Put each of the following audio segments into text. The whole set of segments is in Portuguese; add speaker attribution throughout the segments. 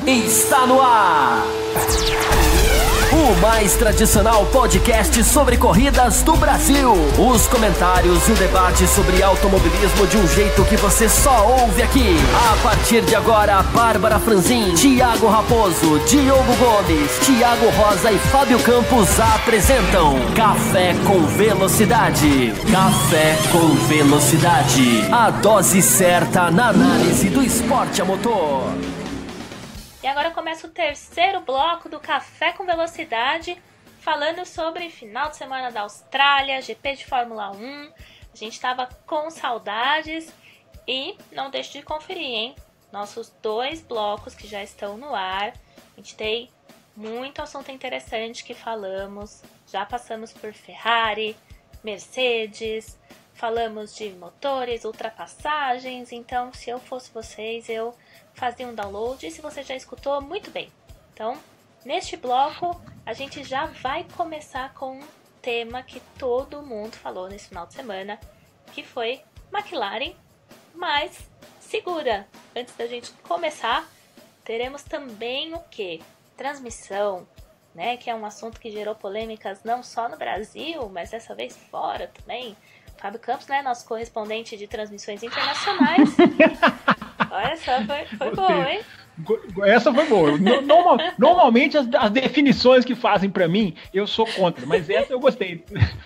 Speaker 1: está no ar. O mais tradicional podcast sobre corridas do Brasil. Os comentários e o debate sobre automobilismo de um jeito que você só ouve aqui. A partir de agora, Bárbara Franzin, Thiago Raposo, Diogo Gomes, Thiago Rosa e Fábio Campos apresentam Café com Velocidade. Café com Velocidade. A dose certa na análise do esporte a motor.
Speaker 2: E agora começa o terceiro bloco do Café com Velocidade, falando sobre final de semana da Austrália, GP de Fórmula 1. A gente estava com saudades e não deixe de conferir, hein? Nossos 2 blocos que já estão no ar. A gente tem muito assunto interessante que falamos. Já passamos por Ferrari, Mercedes, falamos de motores, ultrapassagens. Então, se eu fosse vocês, eu fazia um download, e se você já escutou, muito bem. Então, neste bloco, a gente já vai começar com um tema que todo mundo falou nesse final de semana, que foi McLaren, mas segura. Antes da gente começar, teremos também o quê? Transmissão, né? Que é um assunto que gerou polêmicas não só no Brasil, mas dessa vez fora também. Fábio Campos, né? Nosso correspondente de transmissões internacionais. Olha só, foi boa, hein?
Speaker 3: Essa foi boa. Normalmente as definições que fazem pra mim, eu sou contra, mas essa eu gostei.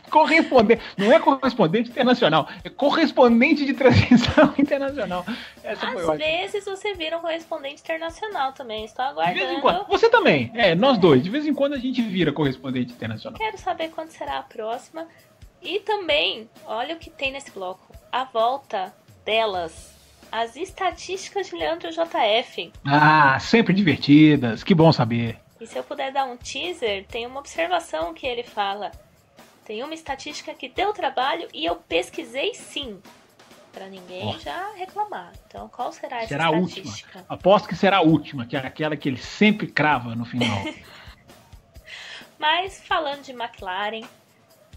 Speaker 3: Correspondente, não é correspondente internacional, é correspondente de transmissão internacional. Essa foi ótima.
Speaker 2: Às vezes você vira um correspondente internacional também, estou aguardando.
Speaker 3: De vez em quando. Você também, nós dois, de vez em quando a gente vira correspondente internacional.
Speaker 2: Quero saber quando será a próxima. E também, olha o que tem nesse bloco, a volta delas. As estatísticas de Leandro JF.
Speaker 3: Ah, sempre divertidas, que bom saber.
Speaker 2: E se eu puder dar um teaser, tem uma observação que ele fala. Tem uma estatística que deu trabalho e eu pesquisei sim. Pra ninguém já reclamar. Então, qual será essa
Speaker 3: estatística? Será a última. Aposto que será a última, que é aquela que ele sempre crava no final.
Speaker 2: Mas, falando de McLaren,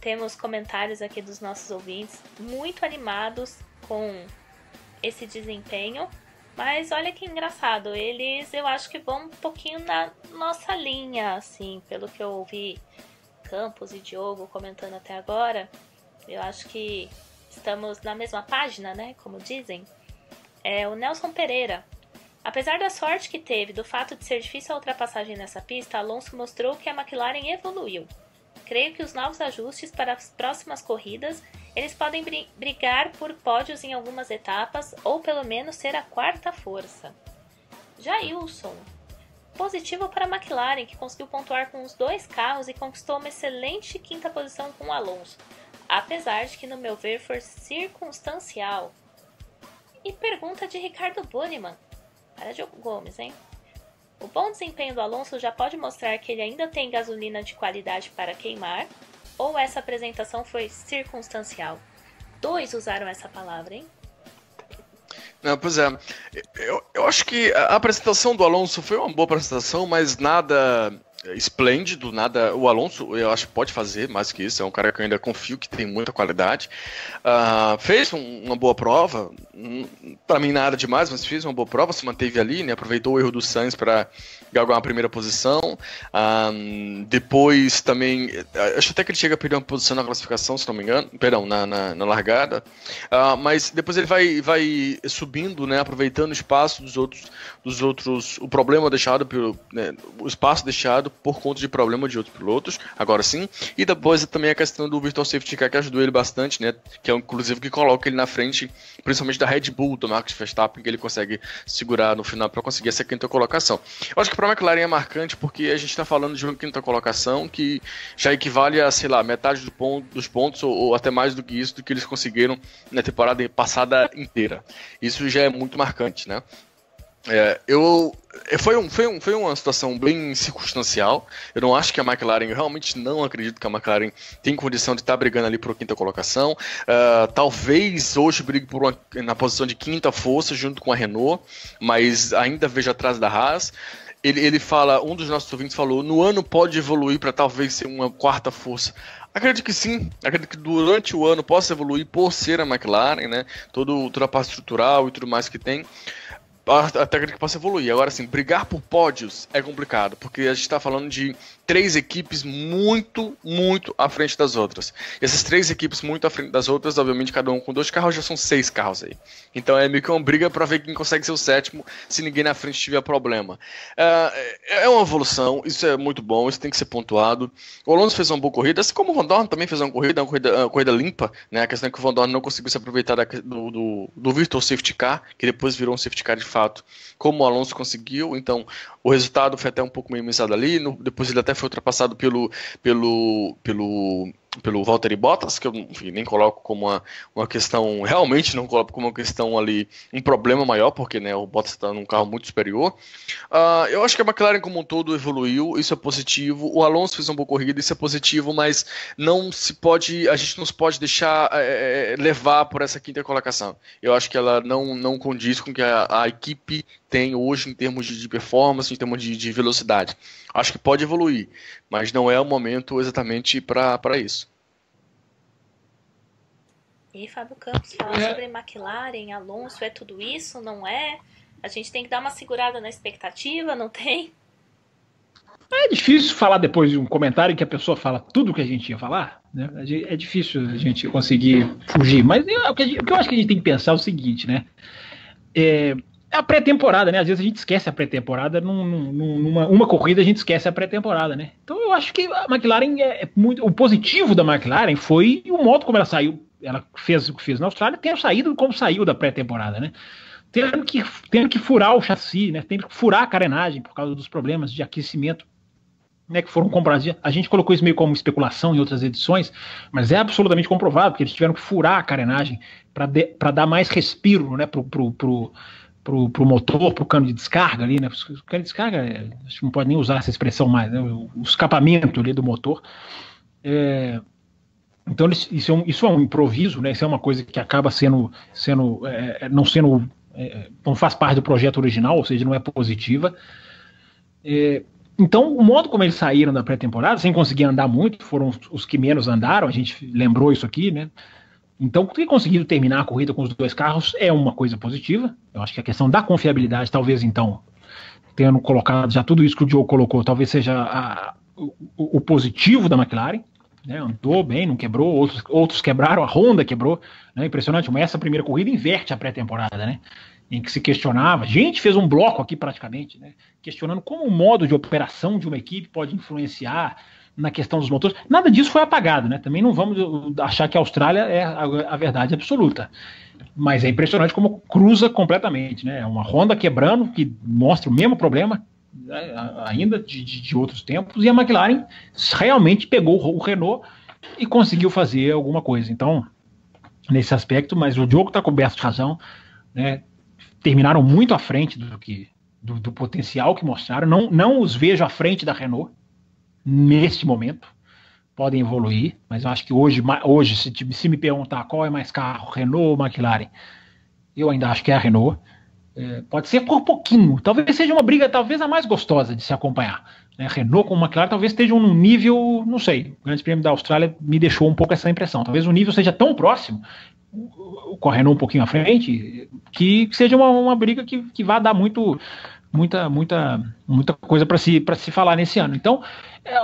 Speaker 2: temos comentários aqui dos nossos ouvintes muito animados com esse desempenho, mas olha que engraçado, eles eu acho que vão um pouquinho na nossa linha, assim, pelo que eu ouvi Campos e Diogo comentando até agora, eu acho que estamos na mesma página, né, como dizem. O Nelson Pereira, apesar da sorte que teve do fato de ser difícil a ultrapassagem nessa pista, Alonso mostrou que a McLaren evoluiu. Creio que os novos ajustes para as próximas corridas, eles podem brigar por pódios em algumas etapas ou pelo menos ser a quarta força. Jailson, positivo para a McLaren, que conseguiu pontuar com os 2 carros e conquistou uma excelente 5ª posição com o Alonso, apesar de que, no meu ver, foi circunstancial. E pergunta de Ricardo Bunneman, para Diogo Gomes, hein? O bom desempenho do Alonso já pode mostrar que ele ainda tem gasolina de qualidade para queimar, ou essa apresentação foi circunstancial? 2 usaram essa palavra, hein?
Speaker 4: Não, pois é, eu acho que a apresentação do Alonso foi uma boa apresentação, mas nada esplêndido, nada. O Alonso, eu acho que pode fazer mais que isso, é um cara que eu ainda confio que tem muita qualidade. Fez uma boa prova, para mim nada demais, mas fez uma boa prova, se manteve ali, né, aproveitou o erro do Sainz para galgar uma primeira posição. Depois também, acho até que ele chega a perder uma posição na classificação, se não me engano, perdão, na largada, mas depois ele vai subindo, né, aproveitando o espaço dos outros, o problema deixado o espaço deixado por conta de problema de outros pilotos, agora sim. E depois também a questão do Virtual Safety Car, que ajudou ele bastante, né, que é inclusive que coloca ele na frente, principalmente da Red Bull, do Max Verstappen, que ele consegue segurar no final para conseguir essa 5ª colocação. Eu acho que para a McLaren é marcante porque a gente está falando de uma 5ª colocação que já equivale a, sei lá, metade dos pontos ou até mais do que isso, do que eles conseguiram na temporada passada inteira. Isso já é muito marcante, né? Foi uma situação bem circunstancial. Eu não acho que a McLaren, eu realmente não acredito que a McLaren tem condição de estar brigando ali por 5ª colocação. Talvez hoje brigue na posição de 5ª força junto com a Renault, mas ainda vejo atrás da Haas. Ele fala, um dos nossos ouvintes falou, no ano pode evoluir para talvez ser uma 4ª força. Acredito que sim, acredito que durante o ano possa evoluir por ser a McLaren, né? Toda a parte estrutural e tudo mais que tem. a técnica possa evoluir. Agora, assim, brigar por pódios é complicado, porque a gente está falando de 3 equipes muito, muito à frente das outras. E essas 3 equipes muito à frente das outras, obviamente, cada um com 2 carros, já são 6 carros aí. Então é meio que uma briga para ver quem consegue ser o 7º, se ninguém na frente tiver problema. É uma evolução, isso é muito bom, isso tem que ser pontuado. O Alonso fez uma boa corrida, assim como o Van Dorn também fez uma corrida limpa, né? A questão é que o Van Dorn não conseguiu se aproveitar do Virtual Safety Car, que depois virou um safety car de fato, como o Alonso conseguiu. Então o resultado foi até um pouco minimizado ali, depois ele até foi ultrapassado pelo Valtteri Bottas, que eu enfim, nem coloco como uma questão, realmente não coloco como uma questão ali, um problema maior, porque né, o Bottas está num carro muito superior. Eu acho que a McLaren como um todo evoluiu, isso é positivo. O Alonso fez uma boa corrida, isso é positivo, mas a gente não se pode deixar levar por essa 5ª colocação. Eu acho que ela não condiz com o que a equipe tem hoje em termos de performance, em termos de velocidade. Acho que pode evoluir, mas não é o momento exatamente para isso.
Speaker 2: E Fábio Campos fala sobre McLaren, Alonso, é tudo isso? Não é? A gente tem que dar uma segurada na expectativa, não tem?
Speaker 3: É difícil falar depois de um comentário que a pessoa fala tudo o que a gente ia falar, né? É difícil a gente conseguir fugir, mas o que eu acho que a gente tem que pensar é o seguinte, né? A pré-temporada, né? Às vezes a gente esquece a pré-temporada, numa corrida a gente esquece a pré-temporada, né? Então eu acho que a McLaren o positivo da McLaren foi o modo como ela saiu. Ela fez o que fez na Austrália, tendo saído como saiu da pré-temporada, né? Tendo que furar o chassi, né? Tendo que furar a carenagem por causa dos problemas de aquecimento, né, que foram comprados. A gente colocou isso meio como especulação em outras edições, mas é absolutamente comprovado, porque eles tiveram que furar a carenagem para dar mais respiro, né, pro motor, pro cano de descarga ali, né? O cano de descarga, acho que não pode nem usar essa expressão mais, né? O escapamento ali do motor. Então isso é um improviso, né? Isso é uma coisa que acaba não faz parte do projeto original, ou seja, não é positiva. Então, o modo como eles saíram da pré-temporada, sem conseguir andar muito, foram os que menos andaram, a gente lembrou isso aqui, né? Então, ter conseguido terminar a corrida com os 2 carros é uma coisa positiva. Eu acho que a questão da confiabilidade, talvez, então, tendo colocado já tudo isso que o Diogo colocou, talvez seja o positivo da McLaren, né? Andou bem, não quebrou, outros quebraram, a Honda quebrou, né? Impressionante, mas essa primeira corrida inverte a pré-temporada, né? Em que se questionava, a gente fez um bloco aqui praticamente, né? Questionando como o modo de operação de uma equipe pode influenciar na questão dos motores. Nada disso foi apagado, né? Também não vamos achar que a Austrália é a verdade absoluta. Mas é impressionante como cruza completamente, né? Uma Honda quebrando, que mostra o mesmo problema, né, ainda de outros tempos, e a McLaren realmente pegou o Renault e conseguiu fazer alguma coisa. Então, nesse aspecto, mas o Diogo está coberto de razão, né? Terminaram muito à frente do potencial que mostraram. Não os vejo à frente da Renault neste momento. Podem evoluir, mas eu acho que hoje se me perguntar qual é mais carro, Renault ou McLaren, eu ainda acho que é a Renault. Pode ser por pouquinho, talvez seja uma briga talvez a mais gostosa de se acompanhar, né? Renault com McLaren talvez estejam num nível, não sei, o Grande Prêmio da Austrália me deixou um pouco essa impressão, talvez o nível seja tão próximo, com a Renault um pouquinho à frente, que seja uma briga que vá dar muita coisa para se falar nesse ano. Então,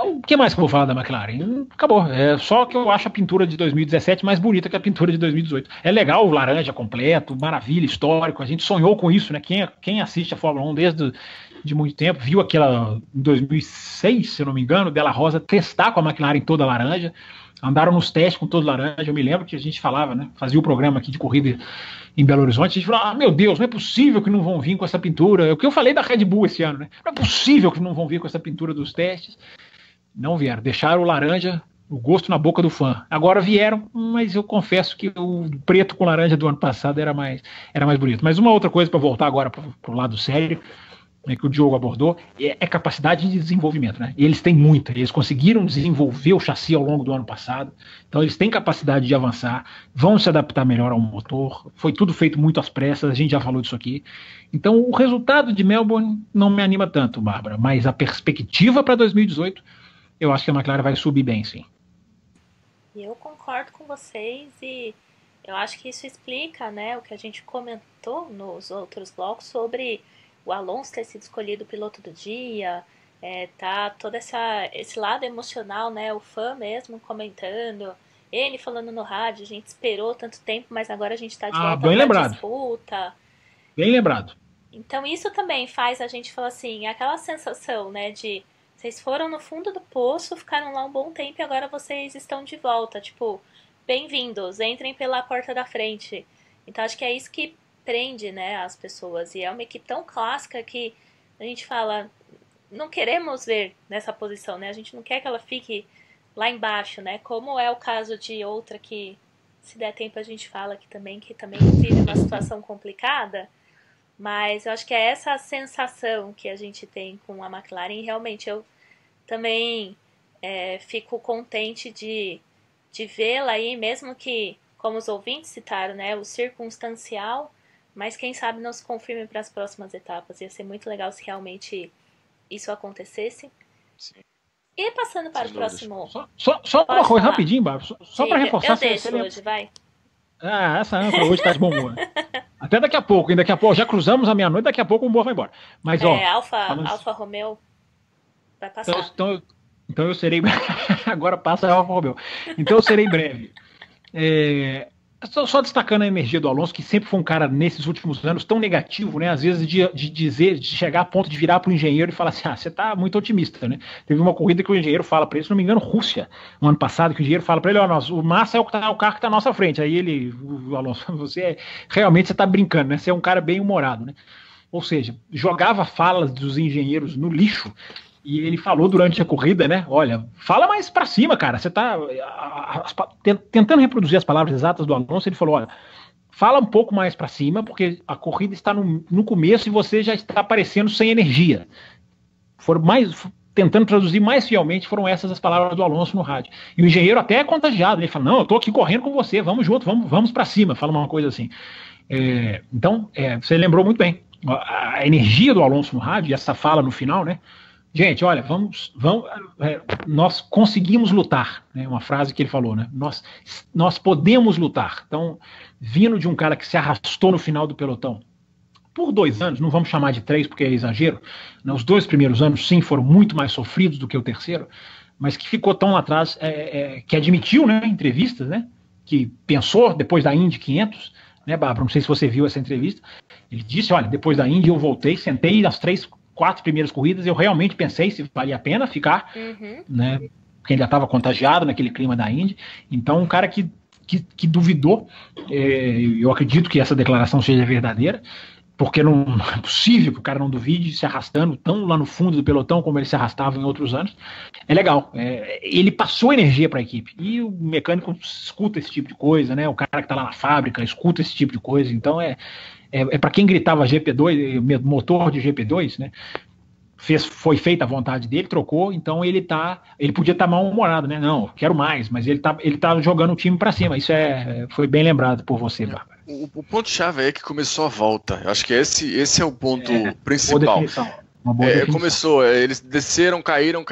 Speaker 3: o que mais que eu vou falar da McLaren? Acabou. É só que eu acho a pintura de 2017 mais bonita que a pintura de 2018. É legal o laranja completo, maravilha, histórico. A gente sonhou com isso, né? Quem assiste a Fórmula 1 desde de muito tempo viu aquela em 2006, se eu não me engano, Della Rosa testar com a McLaren toda laranja. Andaram nos testes com todo laranja. Eu me lembro que a gente falava, né? Fazia o programa aqui de corrida em Belo Horizonte. A gente falou: meu Deus, não é possível que não vão vir com essa pintura. É o que eu falei da Red Bull esse ano, né? Não é possível que não vão vir com essa pintura dos testes. Não vieram. Deixaram o laranja, o gosto na boca do fã. Agora vieram, mas eu confesso que o preto com laranja do ano passado era mais bonito. Mas uma outra coisa, para voltar agora para o lado sério, né, que o Diogo abordou, é capacidade de desenvolvimento, né? Eles têm muita, eles conseguiram desenvolver o chassi ao longo do ano passado, então eles têm capacidade de avançar, vão se adaptar melhor ao motor, foi tudo feito muito às pressas, a gente já falou disso aqui. Então o resultado de Melbourne não me anima tanto, Bárbara, mas a perspectiva para 2018, eu acho que a McLaren vai subir bem, sim.
Speaker 2: Eu concordo com vocês e Eu acho que isso explica, né, o que a gente comentou nos outros blocos sobre o Alonso ter sido escolhido o piloto do dia, tá todo esse lado emocional, né, o fã mesmo comentando, ele falando no rádio, a gente esperou tanto tempo, mas agora a gente tá de volta pra disputa.
Speaker 3: Bem lembrado.
Speaker 2: Então isso também faz a gente falar assim, aquela sensação, né, de vocês foram no fundo do poço, ficaram lá um bom tempo e agora vocês estão de volta, tipo, bem-vindos, entrem pela porta da frente. Então acho que é isso que prende, né, as pessoas. E é uma equipe tão clássica que a gente fala, não queremos ver nessa posição, né? A gente não quer que ela fique lá embaixo, né? Como é o caso de outra que, se der tempo, a gente fala aqui também, que também vive uma situação complicada. Mas eu acho que é essa sensação que a gente tem com a McLaren. E realmente eu também fico contente de vê-la aí, mesmo que, como os ouvintes citaram, né, o circunstancial, mas quem sabe não se confirme para as próximas etapas. Ia ser muito legal se realmente isso acontecesse.
Speaker 4: Sim.
Speaker 2: E passando para o próximo...
Speaker 3: Só uma coisa rapidinho, Bárbara, só para reforçar...
Speaker 2: Eu deixo hoje, vai.
Speaker 3: Ah, essa âncora hoje tá de bom humor. Até daqui a pouco, hein? Daqui a pouco, já cruzamos a meia-noite, daqui a pouco o humor vai embora. Mas, ó...
Speaker 2: Alfa Romeo vai passar.
Speaker 3: Então eu serei... Agora passa a Alfa Romeo. Então eu serei breve. Só destacando a energia do Alonso, que sempre foi um cara, nesses últimos anos, tão negativo, né? Às vezes de chegar a ponto de virar para o engenheiro e falar assim, você tá muito otimista, né? Teve uma corrida que o engenheiro fala para ele, se não me engano, Rússia, no ano passado, que o engenheiro fala para ele, o Massa é o carro que está à nossa frente. Aí o Alonso, realmente você tá brincando, né? Você é um cara bem humorado, né? Ou seja, jogava falas dos engenheiros no lixo. E ele falou durante a corrida, né? Olha, fala mais pra cima, cara. Você tá tentando reproduzir as palavras exatas do Alonso. Ele falou, olha, fala um pouco mais pra cima, porque a corrida está no começo e você já está aparecendo sem energia. Tentando traduzir mais fielmente, foram essas as palavras do Alonso no rádio. E o engenheiro até é contagiado. Ele fala, não, eu tô aqui correndo com você, vamos junto, vamos pra cima. Fala uma coisa assim. Então, você lembrou muito bem. A energia do Alonso no rádio, e essa fala no final, né? Gente, olha, nós conseguimos lutar, né? Uma frase que ele falou, né? Nós podemos lutar. Então, vindo de um cara que se arrastou no final do pelotão por 2 anos, não vamos chamar de 3 porque é exagero, né? Os 2 primeiros anos, sim, foram muito mais sofridos do que o terceiro, mas que ficou tão lá atrás, que admitiu, né, em entrevistas, né, que pensou, depois da Indy 500, né, Bárbara, não sei se você viu essa entrevista, ele disse, olha, depois da Indy eu voltei, sentei as 4 primeiras corridas, eu realmente pensei se valia a pena ficar, né? Porque ele já estava contagiado naquele clima da Indy. Então, um cara que duvidou, eu acredito que essa declaração seja verdadeira, porque não é possível que o cara não duvide se arrastando tão lá no fundo do pelotão como ele se arrastava em outros anos. É legal. Ele passou energia para a equipe. E o mecânico escuta esse tipo de coisa, né? O cara que está lá na fábrica escuta esse tipo de coisa. Então, para quem gritava GP2, motor de GP2, né? Foi feita a vontade dele, trocou, então ele podia estar mal-humorado, né? Não, quero mais, mas ele tá jogando o time para cima. Isso foi bem lembrado por você, Bárbara.
Speaker 4: O ponto-chave é que começou a volta. Eu acho que esse é o ponto principal.
Speaker 3: Uma boa definição.
Speaker 4: Começou, eles desceram, caíram,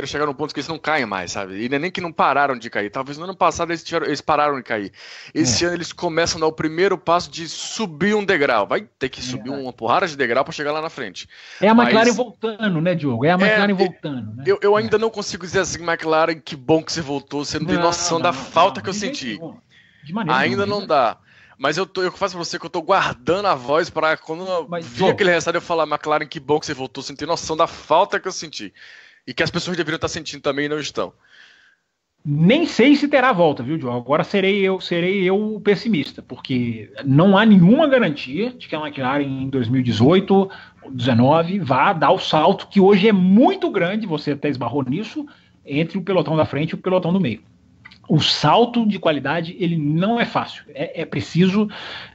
Speaker 4: chegaram no ponto que eles não caem mais, sabe? E não é nem que não pararam de cair. Talvez no ano passado eles pararam de cair. Esse ano eles começam a dar o primeiro passo de subir um degrau. Vai ter que subir uma porrada de degrau para chegar lá na frente.
Speaker 3: É a McLaren voltando, né, Diogo? É a McLaren voltando. Né?
Speaker 4: Eu ainda não consigo dizer assim, McLaren, que bom que você voltou. Você não tem noção da falta que eu senti. Ainda não dá. Mas eu faço pra você que eu tô guardando a voz pra quando eu vi aquele resultado eu falar, McLaren, que bom que você voltou, você não tem noção da falta que eu senti. E que as pessoas deveriam estar sentindo também e não estão.
Speaker 3: Nem sei se terá volta, viu, Diogo? Agora serei eu o pessimista, porque não há nenhuma garantia de que a McLaren em 2018, 2019 vá dar o salto que hoje é muito grande, você até esbarrou nisso, entre o pelotão da frente e o pelotão do meio. O salto de qualidade, ele não é fácil. É preciso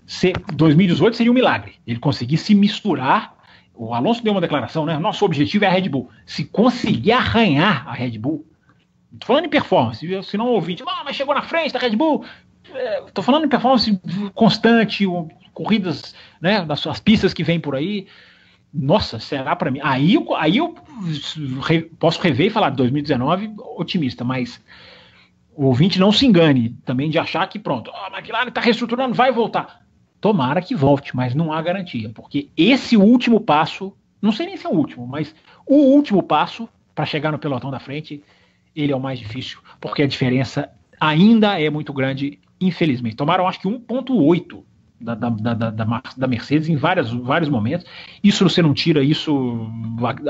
Speaker 3: ser... 2018 seria um milagre. Ele conseguir se misturar. O Alonso deu uma declaração, né? Nosso objetivo é a Red Bull. Se conseguir arranhar a Red Bull... Estou falando em performance. Se não ouvinte, mas chegou na frente da Red Bull. Estou falando em performance constante, corridas, né, das suas pistas que vêm por aí. Nossa, será para mim? Aí eu posso rever e falar 2019 otimista, mas... o ouvinte não se engane também de achar que pronto, a McLaren está reestruturando, vai voltar. Tomara que volte, mas não há garantia, porque esse último passo, não sei nem se é o último, mas o último passo para chegar no pelotão da frente, ele é o mais difícil, porque a diferença ainda é muito grande, infelizmente. Tomaram acho que 1,8 da Mercedes em vários momentos. Isso você não tira isso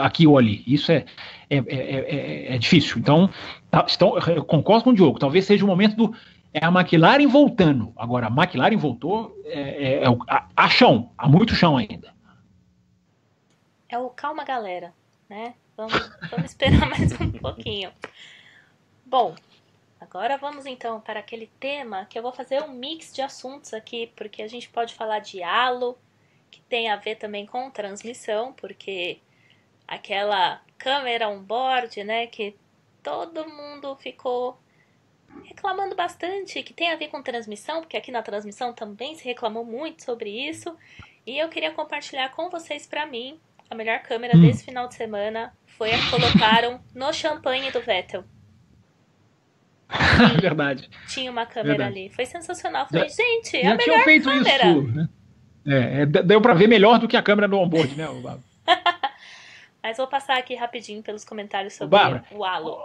Speaker 3: aqui ou ali. Isso é difícil. Então, eu concordo com o Diogo. Talvez seja o momento a McLaren voltando. Agora, a McLaren voltou, há chão, há muito chão ainda.
Speaker 2: É o calma, galera, né? Vamos esperar mais um pouquinho. Bom, agora vamos então para aquele tema que eu vou fazer um mix de assuntos aqui, porque a gente pode falar de halo, que tem a ver também com transmissão, porque aquela câmera on-board, né, que todo mundo ficou reclamando bastante, que tem a ver com transmissão, porque aqui na transmissão também se reclamou muito sobre isso, e eu queria compartilhar com vocês, para mim, a melhor câmera desse final de semana foi a que colocaram no champanhe do Vettel.
Speaker 3: Verdade.
Speaker 2: Tinha uma câmera ali. Foi sensacional. Falei, gente, é
Speaker 3: já
Speaker 2: a melhor
Speaker 3: tinham feito
Speaker 2: câmera.
Speaker 3: Isso, né? Deu pra ver melhor do que a câmera do onboard, né, Bárbara?
Speaker 2: Mas vou passar aqui rapidinho pelos comentários sobre o halo.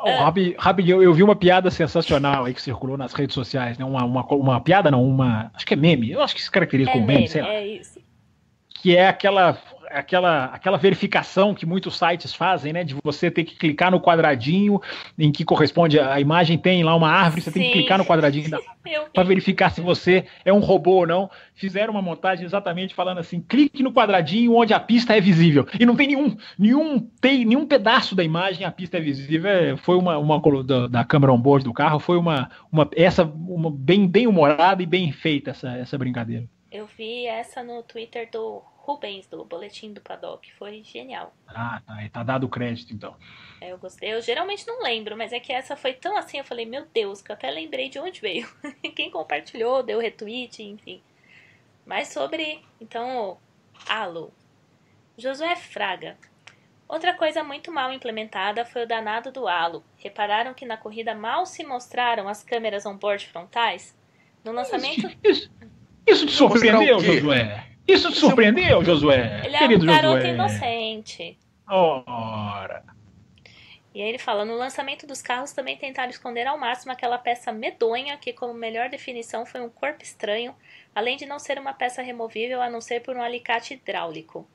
Speaker 3: Rapidinho, eu vi uma piada sensacional aí que circulou nas redes sociais, né? Uma piada não, acho que é meme. Eu acho que se caracteriza como meme, sei lá.
Speaker 2: É isso.
Speaker 3: Que é aquela verificação que muitos sites fazem, né? De você ter que clicar no quadradinho em que corresponde a imagem, tem lá uma árvore, você tem que clicar no quadradinho para verificar se você é um robô ou não. Fizeram uma montagem exatamente falando assim, clique no quadradinho onde a pista é visível. E não tem nenhum pedaço da imagem, a pista é visível. Foi uma da câmera on-board do carro, foi uma bem humorada e bem feita essa brincadeira.
Speaker 2: Eu vi essa no Twitter do Rubens, do Boletim do Paddock. Foi genial.
Speaker 3: Tá dado o crédito, então.
Speaker 2: Eu gostei. Eu geralmente não lembro, mas é que essa foi tão assim, eu falei, meu Deus, que eu até lembrei de onde veio. Quem compartilhou, deu retweet, enfim. Mas sobre, então, halo. Josué Fraga. Outra coisa muito mal implementada foi o danado do halo. Repararam que na corrida mal se mostraram as câmeras on-board frontais? No lançamento...
Speaker 3: Isso te surpreendeu, Josué? Isso te surpreendeu, Josué?
Speaker 2: Ele é um garoto inocente.
Speaker 3: Ora.
Speaker 2: E aí ele fala, no lançamento dos carros também tentaram esconder ao máximo aquela peça medonha que, como melhor definição, foi um corpo estranho, além de não ser uma peça removível a não ser por um alicate hidráulico.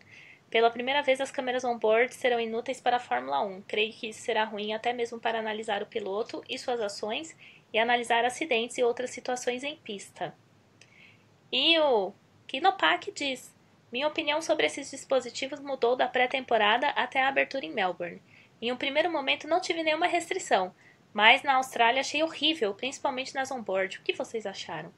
Speaker 2: Pela primeira vez, as câmeras on-board serão inúteis para a Fórmula 1. Creio que isso será ruim até mesmo para analisar o piloto e suas ações e analisar acidentes e outras situações em pista. E o Kinopak diz, minha opinião sobre esses dispositivos mudou da pré-temporada até a abertura em Melbourne. Em um primeiro momento não tive nenhuma restrição, mas na Austrália achei horrível, principalmente nas on-board. O que vocês acharam?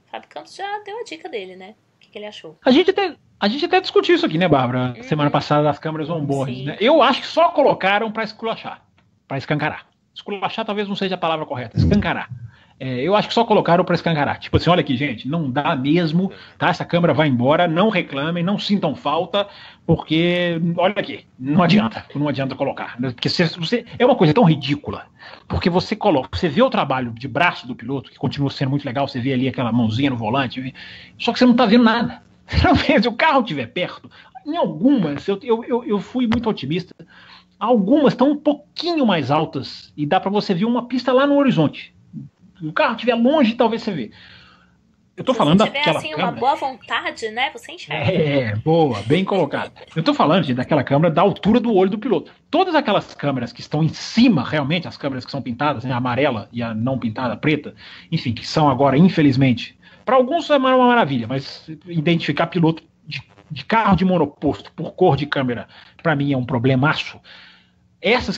Speaker 2: Fábio Campos já deu a dica dele, né? O que ele achou?
Speaker 3: A gente até discutiu isso aqui, né, Bárbara? Semana passada das câmeras on-board, né? Eu acho que só colocaram para esculachar, para escancarar. Esculachar talvez não seja a palavra correta, escancarar. Eu acho que só colocaram para escancarar. Tipo assim, olha aqui, gente, não dá mesmo, tá? Essa câmera vai embora, não reclamem, não sintam falta, porque, olha aqui, não adianta colocar. Porque é uma coisa tão ridícula, porque você vê o trabalho de braço do piloto, que continua sendo muito legal, você vê ali aquela mãozinha no volante, só que você não tá vendo nada. Você não vê, se o carro estiver perto, em algumas, eu fui muito otimista, algumas estão um pouquinho mais altas, e dá para você ver uma pista lá no horizonte. Se o carro estiver longe, talvez você vê. Eu tô falando daquela
Speaker 2: assim,
Speaker 3: câmera...
Speaker 2: uma boa vontade, né? Você enxerga.
Speaker 3: Boa, bem colocado. Eu tô falando, gente, daquela câmera da altura do olho do piloto. Todas aquelas câmeras que estão em cima, realmente, as câmeras que são pintadas, né, a amarela e a não pintada, a preta, enfim, que são agora, infelizmente, para alguns é uma maravilha, mas identificar piloto de carro de monoposto por cor de câmera, para mim é um problemaço. Essas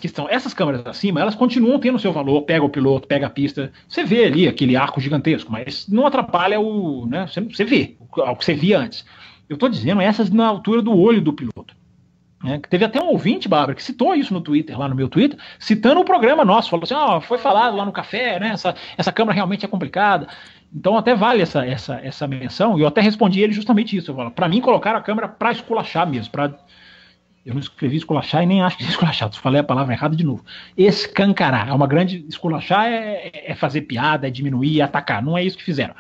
Speaker 3: câmeras acima, elas continuam tendo seu valor, pega o piloto, pega a pista, você vê ali aquele arco gigantesco, mas não atrapalha né, você vê o que você via antes. Eu estou dizendo essas na altura do olho do piloto. Teve até um ouvinte, Bárbara, que citou isso no Twitter, lá no meu Twitter, citando o programa nosso, falou assim, foi falado lá no café, né, essa câmera realmente é complicada. Então até vale essa menção, e eu até respondi ele justamente isso, para mim colocaram a câmera para esculachar mesmo, Eu não escrevi esculachar e nem acho que é esculachar. Falei a palavra errada de novo. Escancarar. É uma grande... Esculachar é fazer piada, é diminuir, é atacar. Não é isso que fizeram.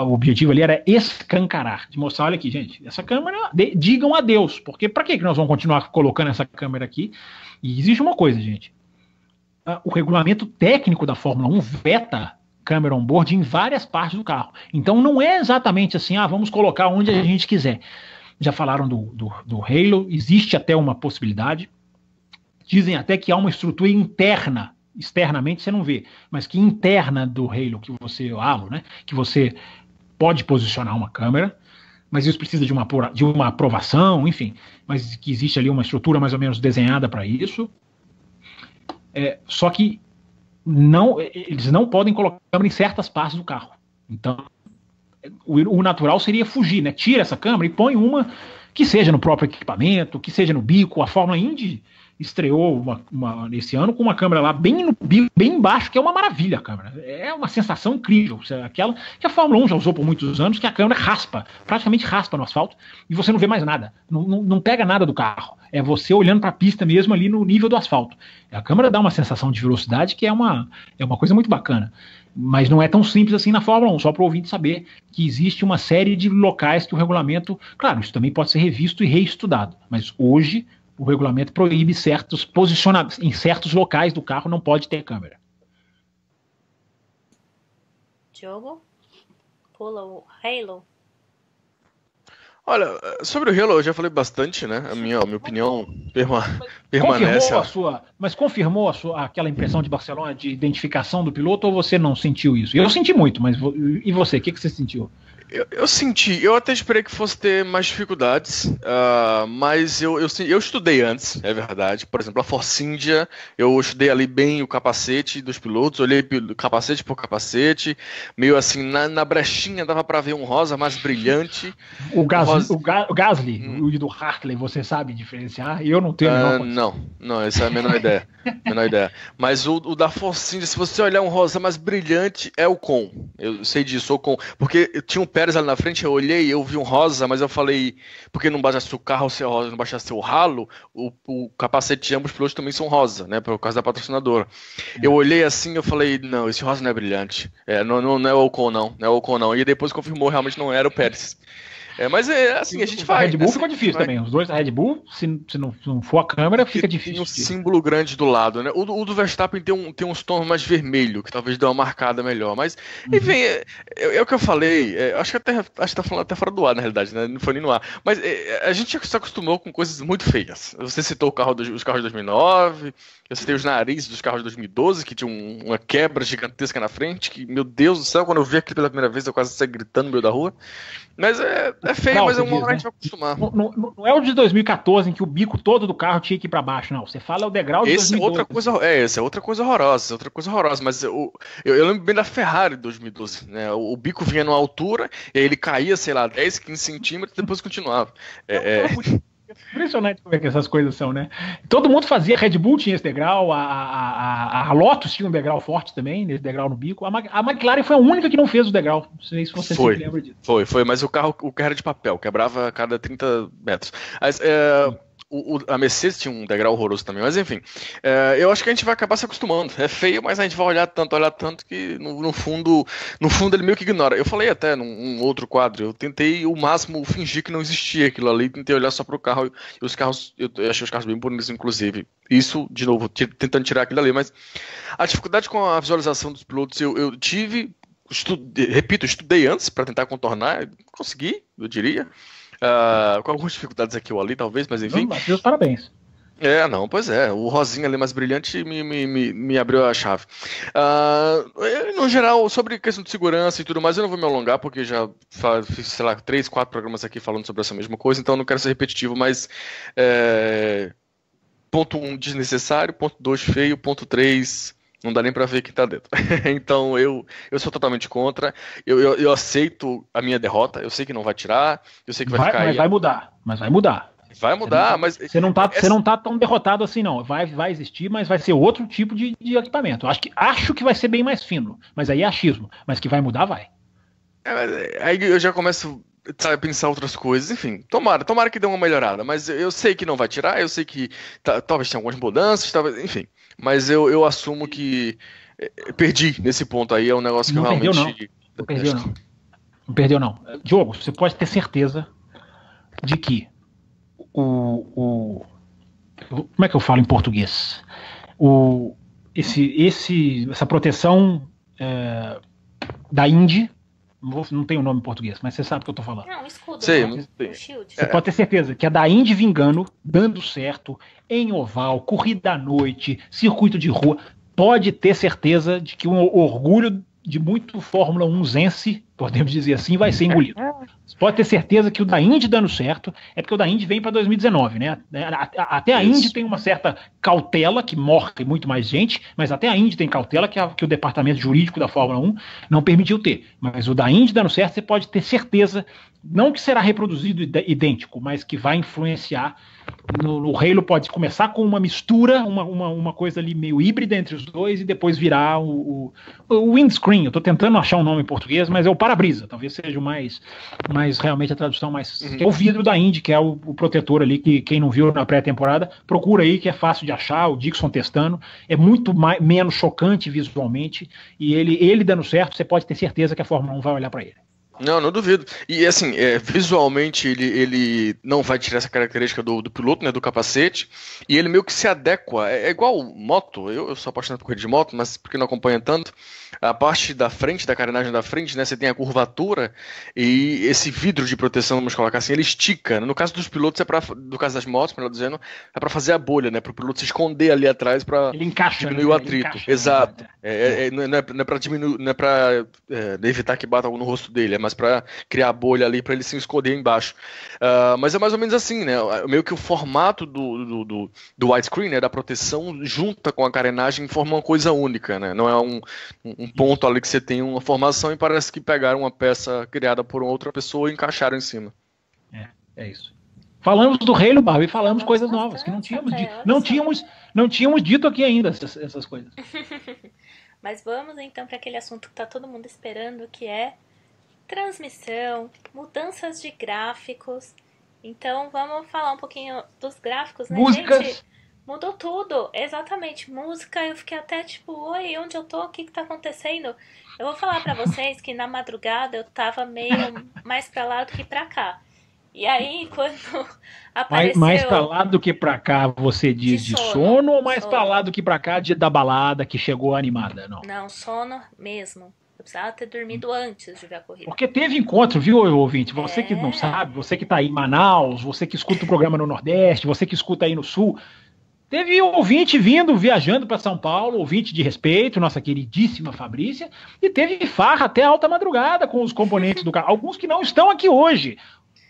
Speaker 3: O objetivo ali era escancarar. De mostrar, olha aqui, gente, essa câmera... digam adeus. Porque para que nós vamos continuar colocando essa câmera aqui? E existe uma coisa, gente. O regulamento técnico da Fórmula 1 veta câmera on-board em várias partes do carro. Então não é exatamente assim, vamos colocar onde a gente quiser. Já falaram do Halo, existe até uma possibilidade. Dizem até que há uma estrutura interna, externamente você não vê, mas que interna do Halo, Halo, né, que você pode posicionar uma câmera, mas isso precisa de uma aprovação, enfim, mas que existe ali uma estrutura mais ou menos desenhada para isso. Só que eles não podem colocar câmera em certas partes do carro. Então, o natural seria fugir, né? Tira essa câmera e põe uma que seja no próprio equipamento, que seja no bico. A Fórmula Indy estreou nesse ano com uma câmera lá bem no bico, bem embaixo, que é uma maravilha a câmera. É uma sensação incrível. Aquela que a Fórmula 1 já usou por muitos anos, que a câmera praticamente raspa no asfalto, e você não vê mais nada. Não pega nada do carro. É você olhando para a pista mesmo ali no nível do asfalto. A câmera dá uma sensação de velocidade que é uma coisa muito bacana. Mas não é tão simples assim na Fórmula 1, só para o ouvinte saber que existe uma série de locais que o regulamento... Claro, isso também pode ser revisto e reestudado, mas hoje o regulamento proíbe certos posicionamentos. Em certos locais do carro não pode ter câmera.
Speaker 2: Diogo? Pula o Halo.
Speaker 4: Olha, sobre o Halo eu já falei bastante, né? A minha opinião permanece.
Speaker 3: Mas confirmou aquela impressão de Barcelona de identificação do piloto, ou você não sentiu isso? Eu senti muito, mas e você? O que você sentiu?
Speaker 4: Eu senti, eu até esperei que fosse ter mais dificuldades, mas eu estudei antes, é verdade. Por exemplo, a Force India, eu estudei ali bem o capacete dos pilotos, olhei capacete por capacete, meio assim, na brechinha dava pra ver um rosa mais brilhante.
Speaker 3: O Gasly e do Hartley, você sabe diferenciar? Eu não tenho a menor
Speaker 4: Não, essa é a menor ideia. Mas o da Force India, se você olhar um rosa mais brilhante, é o Ocon. Eu sei disso, Ocon, porque tinha um Pérez ali na frente, eu olhei, eu vi um rosa, mas eu falei, porque não bastasse o carro ser rosa, não bastasse o halo, o capacete de ambos os pilotos também são rosa, né, por causa da patrocinadora. Eu olhei assim, eu falei, não, esse rosa não é brilhante, não é o Ocon não, e depois confirmou, realmente não era o Pérez. Mas assim, a gente vai.
Speaker 3: A Red Bull ficou difícil também. Os dois da Red Bull, se não for a câmera, fica difícil.
Speaker 4: Tem um símbolo grande do lado, né? O do Verstappen tem uns tons mais vermelho, que talvez dê uma marcada melhor. Mas, enfim, é o que eu falei. Acho que tá falando até fora do ar, na realidade, né? Não foi nem no ar. Mas a gente já se acostumou com coisas muito feias. Você citou os carros de 2009, eu citei os narizes dos carros de 2012, que tinha uma quebra gigantesca na frente, que, meu Deus do céu, quando eu vi aquilo pela primeira vez, eu quase saí gritando no meio da rua. Mas é feio, mas uma hora a gente vai acostumar.
Speaker 3: Não é o de 2014 em que o bico todo do carro tinha que ir pra baixo, não. Você fala o degrau de 2012.
Speaker 4: Essa é outra coisa horrorosa. Mas eu lembro bem da Ferrari de 2012, né? O bico vinha numa altura, e aí ele caía, sei lá, 10, 15 centímetros, e depois continuava.
Speaker 3: Impressionante como é que essas coisas são, né? Todo mundo fazia, Red Bull tinha esse degrau, a Lotus tinha um degrau forte também, nesse degrau no bico. A McLaren foi a única que não fez o degrau. Não sei se você se lembra disso.
Speaker 4: Foi, mas o carro era de papel, quebrava a cada 30 metros. Mas, a Mercedes tinha um degrau horroroso também, mas enfim, eu acho que a gente vai acabar se acostumando. É feio, mas a gente vai olhar tanto que no fundo ele meio que ignora. Eu falei até num outro quadro, eu tentei o máximo fingir que não existia aquilo ali, tentei olhar só pro carro, e os carros, eu achei os carros bem bonitos, inclusive. Isso, de novo, tentando tirar aquilo ali, mas a dificuldade com a visualização dos pilotos eu tive, estudei antes para tentar contornar, consegui, eu diria. Com algumas dificuldades aqui ou ali, talvez, mas enfim.
Speaker 3: Meus parabéns.
Speaker 4: Pois é. O rosinha ali mais brilhante me abriu a chave. No geral, sobre questão de segurança e tudo mais, eu não vou me alongar, porque já fiz, sei lá, 3, 4 programas aqui falando sobre essa mesma coisa, então não quero ser repetitivo, mas ponto 1, desnecessário, ponto 2, feio, ponto 3... não dá nem pra ver quem tá dentro. Então eu sou totalmente contra. Eu aceito a minha derrota. Eu sei que não vai tirar. Eu sei que vai ficar aí.
Speaker 3: Mas vai mudar.
Speaker 4: Vai mudar, mas...
Speaker 3: Você não tá tão derrotado assim, não. Vai existir, mas vai ser outro tipo de equipamento. Acho que vai ser bem mais fino. Mas aí é achismo. Mas que vai mudar, vai.
Speaker 4: Aí eu já começo sabe, pensar outras coisas, enfim, tomara que dê uma melhorada, mas eu sei que não vai tirar, eu sei que talvez tenha algumas mudanças, talvez, enfim, mas eu assumo que perdi nesse ponto aí, é um negócio que
Speaker 3: Não
Speaker 4: eu
Speaker 3: perdeu,
Speaker 4: realmente
Speaker 3: não perdeu, não. Não perdeu, não. Diogo, você pode ter certeza de que como é que eu falo em português? Essa proteção da Indy, não tem o nome em português, mas você sabe o que eu tô falando.
Speaker 2: Não, o escudo.
Speaker 4: Sei,
Speaker 2: né? O shield.
Speaker 3: Você pode ter certeza que a da Indy vingando, dando certo, em oval, corrida à noite, circuito de rua, pode ter certeza de que o orgulho de muito Fórmula 1zense, podemos dizer assim, vai ser engolido. Você pode ter certeza que o da Indy dando certo é porque o da Indy vem para 2019, né? Até a Indy tem uma certa cautela, que morre muito mais gente, mas até a Indy tem cautela que o departamento jurídico da Fórmula 1 não permitiu ter. Mas o da Indy dando certo, você pode ter certeza, não que será reproduzido idêntico, mas que vai influenciar. No Halo pode começar com uma mistura, uma coisa ali meio híbrida entre os dois e depois virar o windscreen. Eu estou tentando achar um nome em português, mas é o para-brisa. Talvez seja o mais realmente a tradução mais... Que é o vidro da Indy, que é o protetor ali, que quem não viu na pré-temporada, procura aí, que é fácil de achar, o Dixon testando. É muito menos chocante visualmente e ele dando certo, você pode ter certeza que a Fórmula 1 vai olhar para ele.
Speaker 4: Não duvido. E assim, visualmente ele não vai tirar essa característica do piloto, né, do capacete, e ele meio que se adequa. É igual moto, eu sou apaixonado por corrida de moto, mas porque não acompanha tanto, a parte da frente, da carenagem da frente, né, você tem a curvatura e esse vidro de proteção, vamos colocar assim, ele estica. No caso dos pilotos, no caso das motos, melhor dizendo, é para fazer a bolha, né, para o piloto se esconder ali atrás para diminuir o atrito. Exato. Não é para diminuir, não é para evitar que bata algo no rosto dele, mas para criar a bolha ali para ele se esconder embaixo. Mas é mais ou menos assim, né? Meio que o formato do widescreen, né, da proteção, junta com a carenagem, forma uma coisa única, né? Não é um ponto ali que você tem uma formação e parece que pegaram uma peça criada por outra pessoa e encaixaram em cima.
Speaker 3: É isso. Falamos do Halo, Barbie, e falamos coisas novas que não tínhamos dito aqui ainda, essas coisas.
Speaker 2: Mas vamos então para aquele assunto que está todo mundo esperando, que é transmissão, mudanças de gráficos. Então vamos falar um pouquinho dos gráficos, né,
Speaker 3: músicas.
Speaker 2: Gente? Mudou tudo, exatamente. Música, eu fiquei até tipo, oi, onde eu tô? O que tá acontecendo? Eu vou falar pra vocês que na madrugada eu tava meio mais pra lá do que pra cá. E aí, quando apareceu...
Speaker 3: Mais pra lá do que pra cá, você diz de sono ou mais pra lá do que pra cá da balada que chegou animada?
Speaker 2: Não, sono mesmo. Eu precisava ter dormido antes de ver a corrida.
Speaker 3: Porque teve encontro, viu, ouvinte? Você que não sabe, você que tá aí em Manaus, você que escuta o programa no Nordeste, você que escuta aí no Sul... Teve ouvinte viajando para São Paulo, ouvinte de respeito, nossa queridíssima Fabrícia, e teve farra até alta madrugada com os componentes do carro. Alguns que não estão aqui hoje,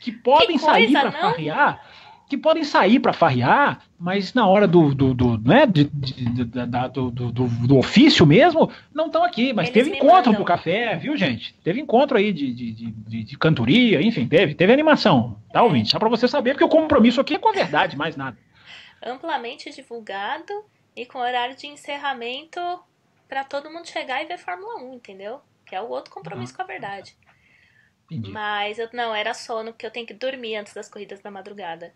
Speaker 3: que podem sair para farrear, mas na hora do ofício mesmo, não estão aqui. Mas
Speaker 2: Eles
Speaker 3: teve encontro do café, viu, gente? Teve encontro aí de cantoria, enfim, teve animação, tá, ouvinte? Só para você saber, porque o compromisso aqui é com a verdade, mais nada.
Speaker 2: Amplamente divulgado e com horário de encerramento para todo mundo chegar e ver Fórmula 1, entendeu? Que é o outro compromisso com a verdade.
Speaker 3: Entendi.
Speaker 2: Mas não, era sono, porque eu tenho que dormir antes das corridas da madrugada.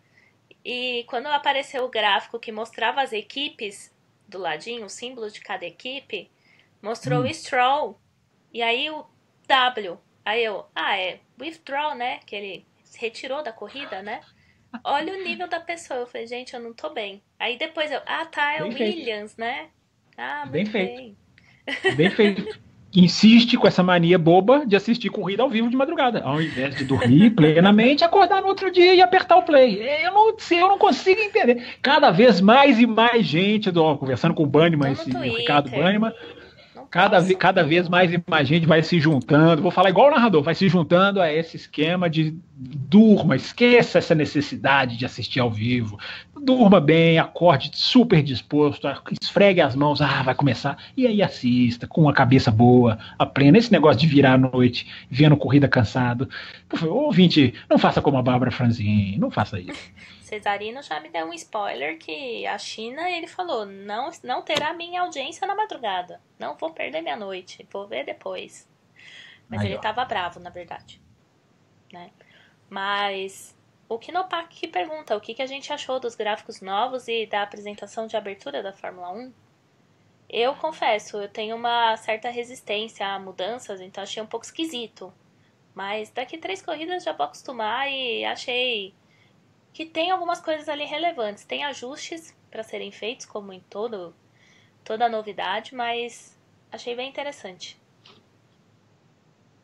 Speaker 2: E quando apareceu o gráfico que mostrava as equipes do ladinho, o símbolo de cada equipe, mostrou o Stroll. E aí o W. Aí eu, withdraw, né? Que ele se retirou da corrida, né? Olha o nível da pessoa. Eu falei, gente, eu não tô bem. Aí depois eu, é o Williams, né?
Speaker 3: Bem feito. Bem feito. Insiste com essa mania boba de assistir corrida ao vivo de madrugada, ao invés de dormir plenamente, acordar no outro dia e apertar o play. Eu não consigo entender. Cada vez mais e mais gente, conversando com o Banniman, o Ricardo Banniman, cada vez mais e mais gente vai se juntando, vou falar igual o narrador, vai se juntando a esse esquema de durma, esqueça essa necessidade de assistir ao vivo, durma bem, acorde super disposto, esfregue as mãos, vai começar, e aí assista, com uma cabeça boa, aprenda. Esse negócio de virar à noite, vendo corrida cansado, por favor, ouvinte, não faça como a Bárbara Franzin, não faça isso.
Speaker 2: Cesarino já me deu um spoiler que a China, ele falou, não terá minha audiência na madrugada. Não vou perder minha noite, vou ver depois. Mas ele tava bravo, na verdade. Né? Mas o Kinopak que pergunta o que a gente achou dos gráficos novos e da apresentação de abertura da Fórmula 1. Eu confesso, eu tenho uma certa resistência a mudanças, então achei um pouco esquisito. Mas daqui 3 corridas já vou acostumar e achei que tem algumas coisas ali relevantes. Tem ajustes para serem feitos, como em toda novidade, mas achei bem interessante.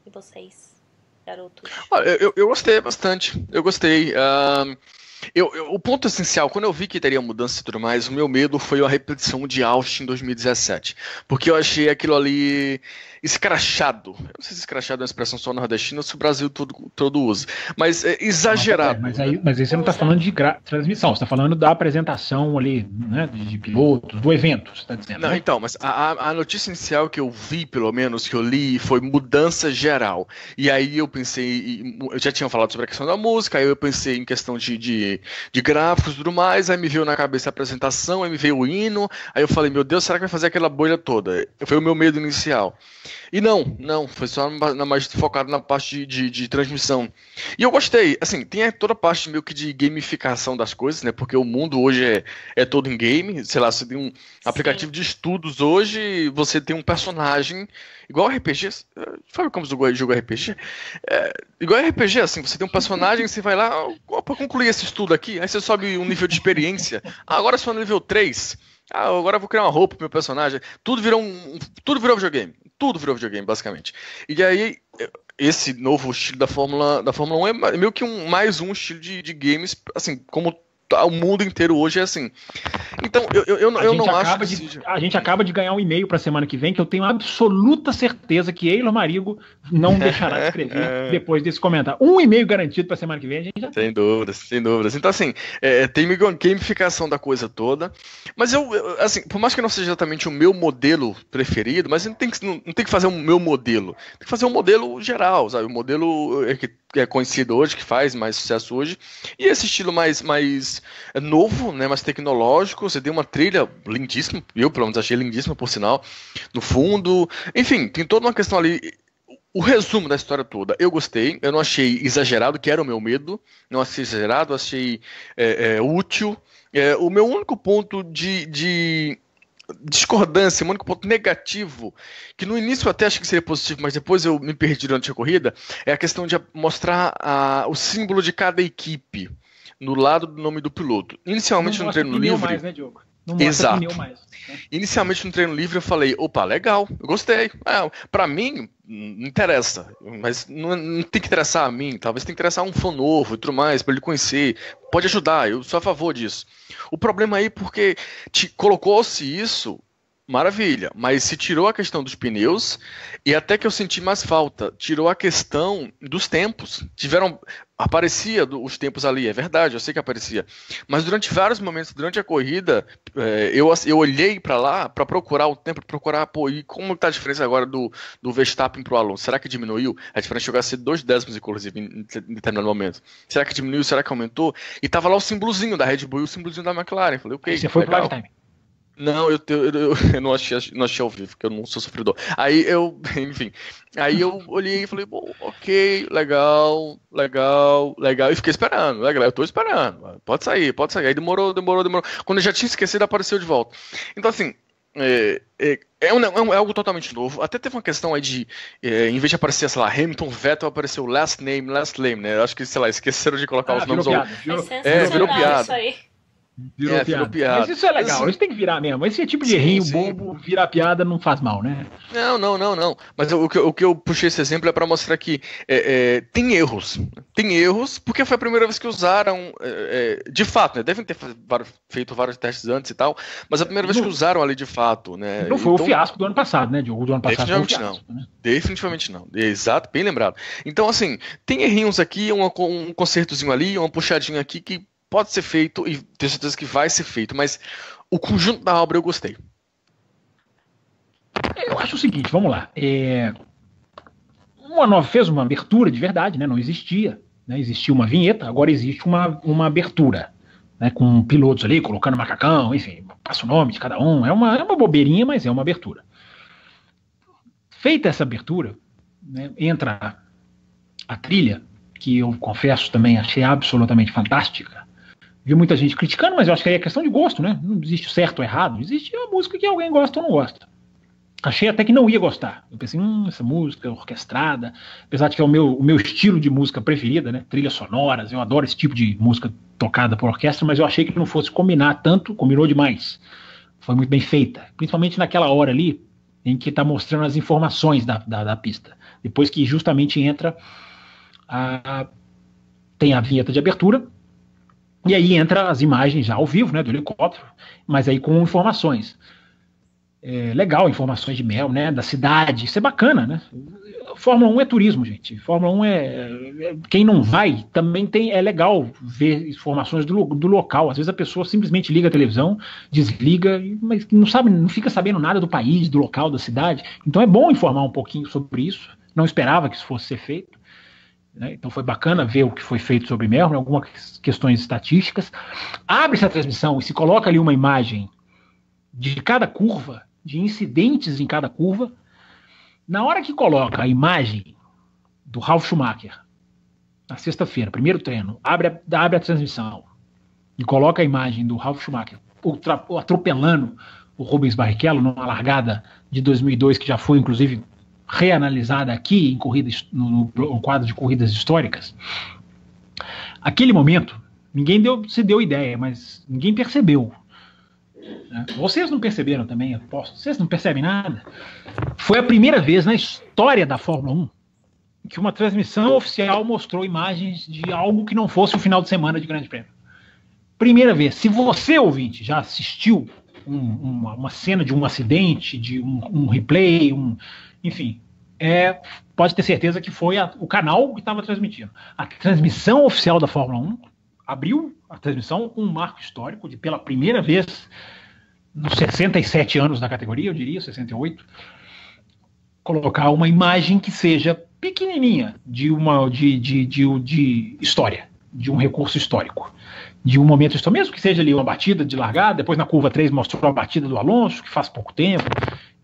Speaker 2: E vocês, garotos?
Speaker 4: Olha, eu gostei bastante. Eu gostei. O ponto essencial, quando eu vi que teria mudança e tudo mais, o meu medo foi a repetição de Austin em 2017. Porque eu achei aquilo ali escrachado. Eu não sei se escrachado é uma expressão só nordestina ou se o Brasil todo usa. Mas é exagerado.
Speaker 3: Mas aí você não está falando de transmissão, você está falando da apresentação ali, né, de pilotos, do evento, você está dizendo.
Speaker 4: Não,
Speaker 3: né?
Speaker 4: então, mas a notícia inicial que eu vi, pelo menos, que eu li, foi mudança geral. E aí eu pensei, eu já tinha falado sobre a questão da música, aí eu pensei em questão de gráficos e tudo mais, aí me veio na cabeça a apresentação, aí me veio o hino, aí eu falei, meu Deus, será que vai fazer aquela bolha toda? Foi o meu medo inicial. E não, foi só mais focado na parte de transmissão. E eu gostei, assim, tem toda a parte meio que de gamificação das coisas, né, porque o mundo hoje é todo em game, sei lá, você tem um aplicativo de estudos hoje, você tem um personagem, igual RPG, sabe como jogo RPG? Igual RPG, assim, você tem um personagem, você vai lá, para concluir esse estudo aqui, aí você sobe um nível de experiência, agora sou no nível 3, agora eu vou criar uma roupa pro meu personagem, tudo virou videogame. Tudo virou videogame, basicamente. E aí, esse novo estilo da Fórmula 1 é meio que mais um estilo de games, assim, como o mundo inteiro hoje é assim. Então, eu não acho que seja...
Speaker 3: A gente acaba de ganhar um e-mail para a semana que vem que eu tenho absoluta certeza que Eilor Marigo não deixará de escrever depois desse comentário. Um e-mail garantido para a semana que vem, a gente já...
Speaker 4: Sem dúvidas. Então, assim, tem gamificação da coisa toda, mas assim, por mais que não seja exatamente o meu modelo preferido, mas não tem que fazer um meu modelo, tem que fazer um modelo geral, sabe? O modelo que é conhecido hoje, que faz mais sucesso hoje, e esse estilo mais novo, né, mais tecnológico, você tem uma trilha lindíssima, eu pelo menos achei lindíssima, por sinal, no fundo, enfim, tem toda uma questão ali. O resumo da história toda, eu gostei, eu não achei exagerado, que era o meu medo, não achei exagerado, achei útil. O meu único ponto de discordância, o único ponto negativo, que no início eu até achei que seria positivo, mas depois eu me perdi durante a corrida, é a questão de mostrar o símbolo de cada equipe no lado do nome do piloto. Inicialmente no treino livre...
Speaker 3: mais, né, Diogo? Não
Speaker 4: Exato.
Speaker 3: Pneu mais, né?
Speaker 4: Inicialmente no treino livre eu falei, opa, legal, eu gostei. Pra mim, não interessa, mas não tem que interessar a mim, talvez tenha que interessar um fã novo e tudo mais, pra ele conhecer, pode ajudar, eu sou a favor disso. O problema aí, porque colocou-se isso, maravilha, mas se tirou a questão dos pneus, e até que eu senti mais falta, tirou a questão dos tempos. Aparecia os tempos ali, é verdade, eu sei que aparecia, mas durante vários momentos, durante a corrida, eu olhei para lá para procurar o tempo, e como está a diferença agora do Verstappen pro Alonso? Será que diminuiu? A diferença chegou a ser 2 décimos, inclusive, em determinado momento. Será que diminuiu? Será que aumentou? E tava lá o símbolozinho da Red Bull e o símbolozinho da McLaren. Falei, ok,
Speaker 3: você foi pro
Speaker 4: legal.
Speaker 3: lifetime?
Speaker 4: Não, eu não achei ao vivo, porque eu não sou sofredor. Aí eu olhei e falei, bom, ok, legal, e fiquei esperando, legal, eu tô esperando, pode sair. Aí demorou. Quando eu já tinha esquecido, apareceu de volta. Então, assim, é algo totalmente novo. Até teve uma questão aí de, em vez de aparecer, sei lá, Hamilton, Vettel, apareceu last name, né? Eu acho que, sei lá, esqueceram de colocar os nomes.
Speaker 2: Virou piada. Isso aí.
Speaker 3: Virou piada. Mas isso é legal, assim, isso tem que virar mesmo. Esse tipo de errinho bobo, virar piada, não faz mal, né?
Speaker 4: Não. Mas o que eu puxei esse exemplo é para mostrar que tem erros. Tem erros, porque foi a primeira vez que usaram, de fato, né? Devem ter feito vários testes antes e tal, mas a primeira vez que usaram ali de fato, né?
Speaker 3: Não foi o fiasco do ano passado, né, Diogo? Do ano passado
Speaker 4: definitivamente
Speaker 3: foi o fiasco, né?
Speaker 4: Definitivamente não. Exato, bem lembrado. Então, assim, tem errinhos aqui, um consertozinho ali, uma puxadinha aqui que pode ser feito, e tenho certeza que vai ser feito, mas o conjunto da obra eu gostei.
Speaker 3: Eu acho o seguinte, vamos lá. Fez uma abertura de verdade, né? Não existia. Né? Existia uma vinheta, agora existe uma abertura. Né? Com pilotos ali, colocando macacão, enfim, passa o nome de cada um. É uma bobeirinha, mas é uma abertura. Feita essa abertura, né, entra a trilha, que eu confesso também achei absolutamente fantástica. Vi muita gente criticando, mas eu acho que aí é questão de gosto, né? Não existe certo ou errado, existe a música que alguém gosta ou não gosta. Achei até que não ia gostar. Eu pensei, essa música orquestrada, apesar de que é o meu estilo de música preferida, né? Trilhas sonoras, eu adoro esse tipo de música tocada por orquestra, mas eu achei que não fosse combinar tanto, combinou demais. Foi muito bem feita, principalmente naquela hora ali, em que está mostrando as informações da pista. Depois que justamente entra, tem a vinheta de abertura, e aí entra as imagens já ao vivo, né, do helicóptero, mas aí com informações. Legal, informações de Melbourne, né, da cidade, isso é bacana, né? Fórmula 1 é turismo, gente. Fórmula 1 quem não vai, também é legal ver informações do local. Às vezes a pessoa simplesmente liga a televisão, desliga, mas não fica sabendo nada do país, do local, da cidade. Então é bom informar um pouquinho sobre isso. Não esperava que isso fosse ser feito, né? Então foi bacana ver o que foi feito sobre Melbourne, algumas questões estatísticas. Abre-se a transmissão e se coloca ali uma imagem de cada curva, de incidentes em cada curva. Na hora que coloca a imagem do Ralf Schumacher, na sexta-feira, primeiro treino, abre a transmissão e coloca a imagem do Ralf Schumacher atropelando o Rubens Barrichello numa largada de 2002, que já foi, inclusive, reanalisada aqui em corridas, no quadro de corridas históricas. Aquele momento, ninguém se deu ideia, mas ninguém percebeu. Vocês não perceberam também, eu posso. Vocês não percebem nada? Foi a primeira vez na história da Fórmula 1 que uma transmissão oficial mostrou imagens de algo que não fosse o final de semana de Grande Prêmio. Primeira vez. Se você, ouvinte, já assistiu uma cena de um acidente, de um replay, enfim, pode ter certeza que foi o canal que estava transmitindo. A transmissão oficial da Fórmula 1 abriu a transmissão com um marco histórico de, pela primeira vez, nos 67 anos da categoria, eu diria, 68, colocar uma imagem que seja pequenininha de história, de um recurso histórico, de um momento histórico, mesmo que seja ali uma batida de largada. Depois na curva 3 mostrou a batida do Alonso, que faz pouco tempo,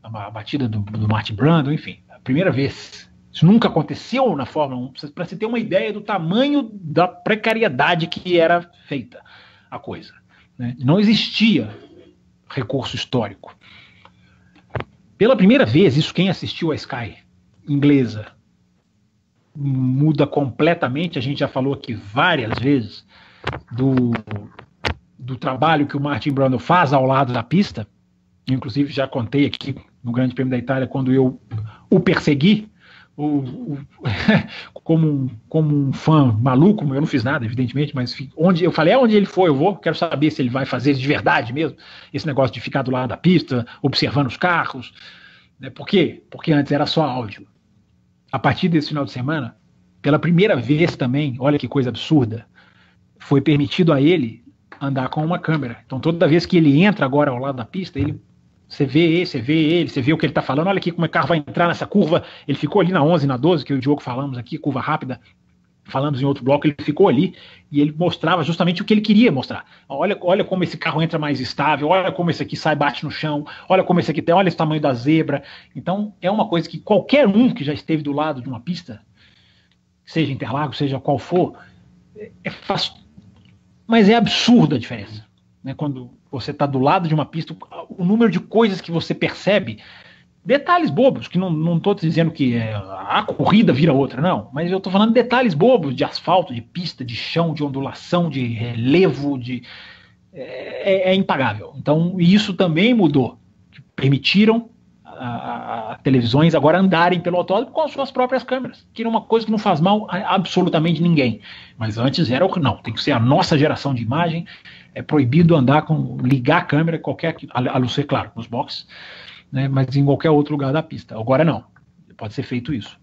Speaker 3: a batida do Martin Brundle, enfim, a primeira vez. Isso nunca aconteceu na Fórmula 1, para você ter uma ideia do tamanho da precariedade que era feita a coisa, né? Não existia recurso histórico. Pela primeira vez, isso quem assistiu a Sky inglesa muda completamente. A gente já falou aqui várias vezes do trabalho que o Martin Brundle faz ao lado da pista. Inclusive já contei aqui no Grande Prêmio da Itália quando eu o persegui como um fã maluco. Eu não fiz nada, evidentemente, mas onde ele for, eu vou. Quero saber se ele vai fazer de verdade mesmo esse negócio de ficar do lado da pista, observando os carros, né? Por quê? Porque antes era só áudio. A partir desse final de semana, pela primeira vez também, olha que coisa absurda, foi permitido a ele andar com uma câmera. Então toda vez que ele entra agora ao lado da pista, você vê o que ele está falando. Olha aqui como o carro vai entrar nessa curva. Ele ficou ali na 11, na 12, que eu e o Diogo falamos aqui, curva rápida, falamos em outro bloco. Ele ficou ali e ele mostrava justamente o que ele queria mostrar. Olha como esse carro entra mais estável, olha como esse aqui bate no chão, olha como esse aqui tem, olha esse tamanho da zebra. Então é uma coisa que qualquer um que já esteve do lado de uma pista, seja Interlagos, seja qual for, é fácil, mas é absurda a diferença, né? Quando você está do lado de uma pista, o número de coisas que você percebe, detalhes bobos, que não estou dizendo que a corrida vira outra, não, mas eu estou falando de detalhes bobos, de asfalto, de pista, de chão, de ondulação, de relevo, é impagável. Então isso também mudou, permitiram a televisões agora andarem pelo autódromo com as suas próprias câmeras, que é uma coisa que não faz mal a absolutamente ninguém, mas antes era não, tem que ser a nossa geração de imagem. É proibido ligar a câmera a não ser, claro, nos boxes, né, mas em qualquer outro lugar da pista. Agora não, pode ser feito isso.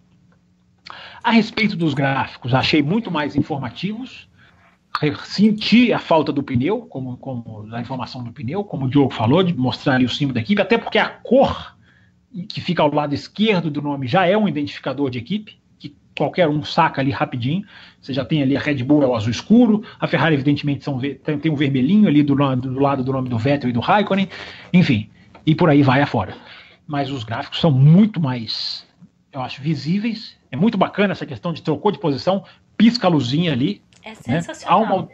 Speaker 3: A respeito dos gráficos, achei muito mais informativos. Senti a falta do pneu, como a informação do pneu, como o Diogo falou, de mostrar ali o símbolo da equipe, até porque a cor que fica ao lado esquerdo do nome já é um identificador de equipe, que qualquer um saca ali rapidinho. Você já tem ali a Red Bull, é o azul escuro, a Ferrari evidentemente tem um vermelhinho ali do lado do nome do Vettel e do Raikkonen, enfim, e por aí vai afora. Mas os gráficos são muito mais, eu acho, visíveis. É muito bacana essa questão de trocou de posição, pisca a luzinha ali.
Speaker 2: É
Speaker 3: né?
Speaker 2: sensacional.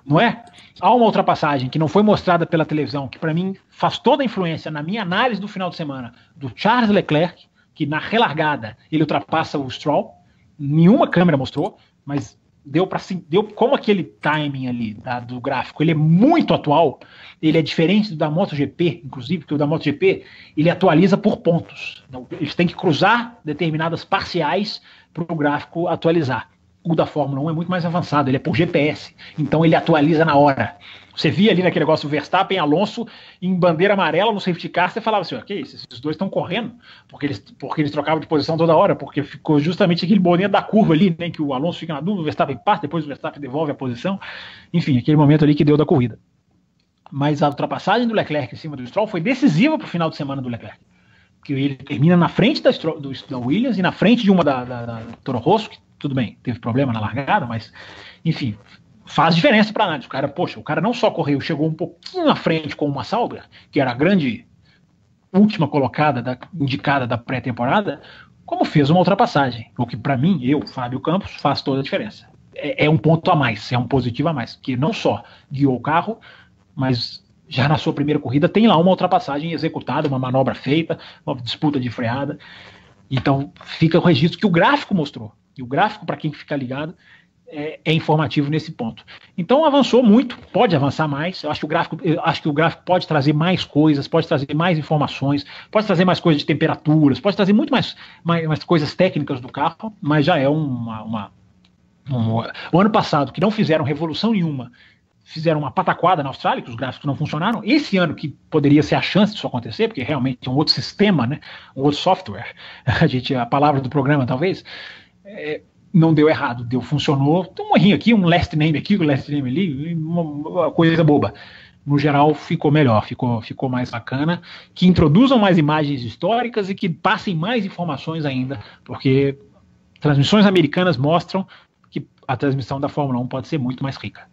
Speaker 3: Não é? Há uma ultrapassagem que não foi mostrada pela televisão, que para mim faz toda a influência na minha análise do final de semana, do Charles Leclerc, que na relargada ele ultrapassa o Stroll. Nenhuma câmera mostrou, mas deu como aquele timing ali do gráfico, ele é muito atual, ele é diferente do da MotoGP, inclusive, porque o da MotoGP ele atualiza por pontos. Então, eles têm que cruzar determinadas parciais para o gráfico atualizar. O da Fórmula 1 é muito mais avançado, ele é por GPS, então ele atualiza na hora. Você via ali naquele negócio o Verstappen e Alonso em bandeira amarela no safety car, você falava assim, que isso, esses dois estão correndo, porque eles trocavam de posição toda hora, porque ficou justamente aquele bolinho da curva ali, né, que o Alonso fica na dúvida, o Verstappen passa, depois o Verstappen devolve a posição, enfim, aquele momento ali que deu da corrida. Mas a ultrapassagem do Leclerc em cima do Stroll foi decisiva para o final de semana do Leclerc, que ele termina na frente da Williams e na frente de uma da Toro Rosso, que tudo bem, teve problema na largada, mas, enfim, faz diferença para a análise. O cara não só correu, chegou um pouquinho à frente com uma Sauber, que era a grande última colocada, indicada da pré-temporada, como fez uma ultrapassagem. O que, para mim, Fábio Campos, faz toda a diferença. É um ponto a mais, é um positivo a mais, que não só guiou o carro, mas já na sua primeira corrida tem lá uma ultrapassagem executada, uma manobra feita, uma disputa de freada. Então, fica o registro que o gráfico mostrou. E o gráfico, para quem fica ligado, é informativo nesse ponto. Então avançou muito, pode avançar mais. Eu acho que o gráfico pode trazer mais coisas, pode trazer mais informações, pode trazer mais coisas de temperaturas, pode trazer muito mais coisas técnicas do carro, mas já é o ano passado, que não fizeram revolução nenhuma, fizeram uma pataquada na Austrália, que os gráficos não funcionaram. Esse ano que poderia ser a chance disso acontecer, porque realmente é um outro sistema, né? Um outro software, a palavra do programa talvez, não deu errado, funcionou. Tem um errinho aqui, um last name aqui, um last name ali, uma coisa boba. No geral, ficou melhor, ficou mais bacana, que introduzam mais imagens históricas e que passem mais informações ainda, porque transmissões americanas mostram que a transmissão da Fórmula 1 pode ser muito mais rica.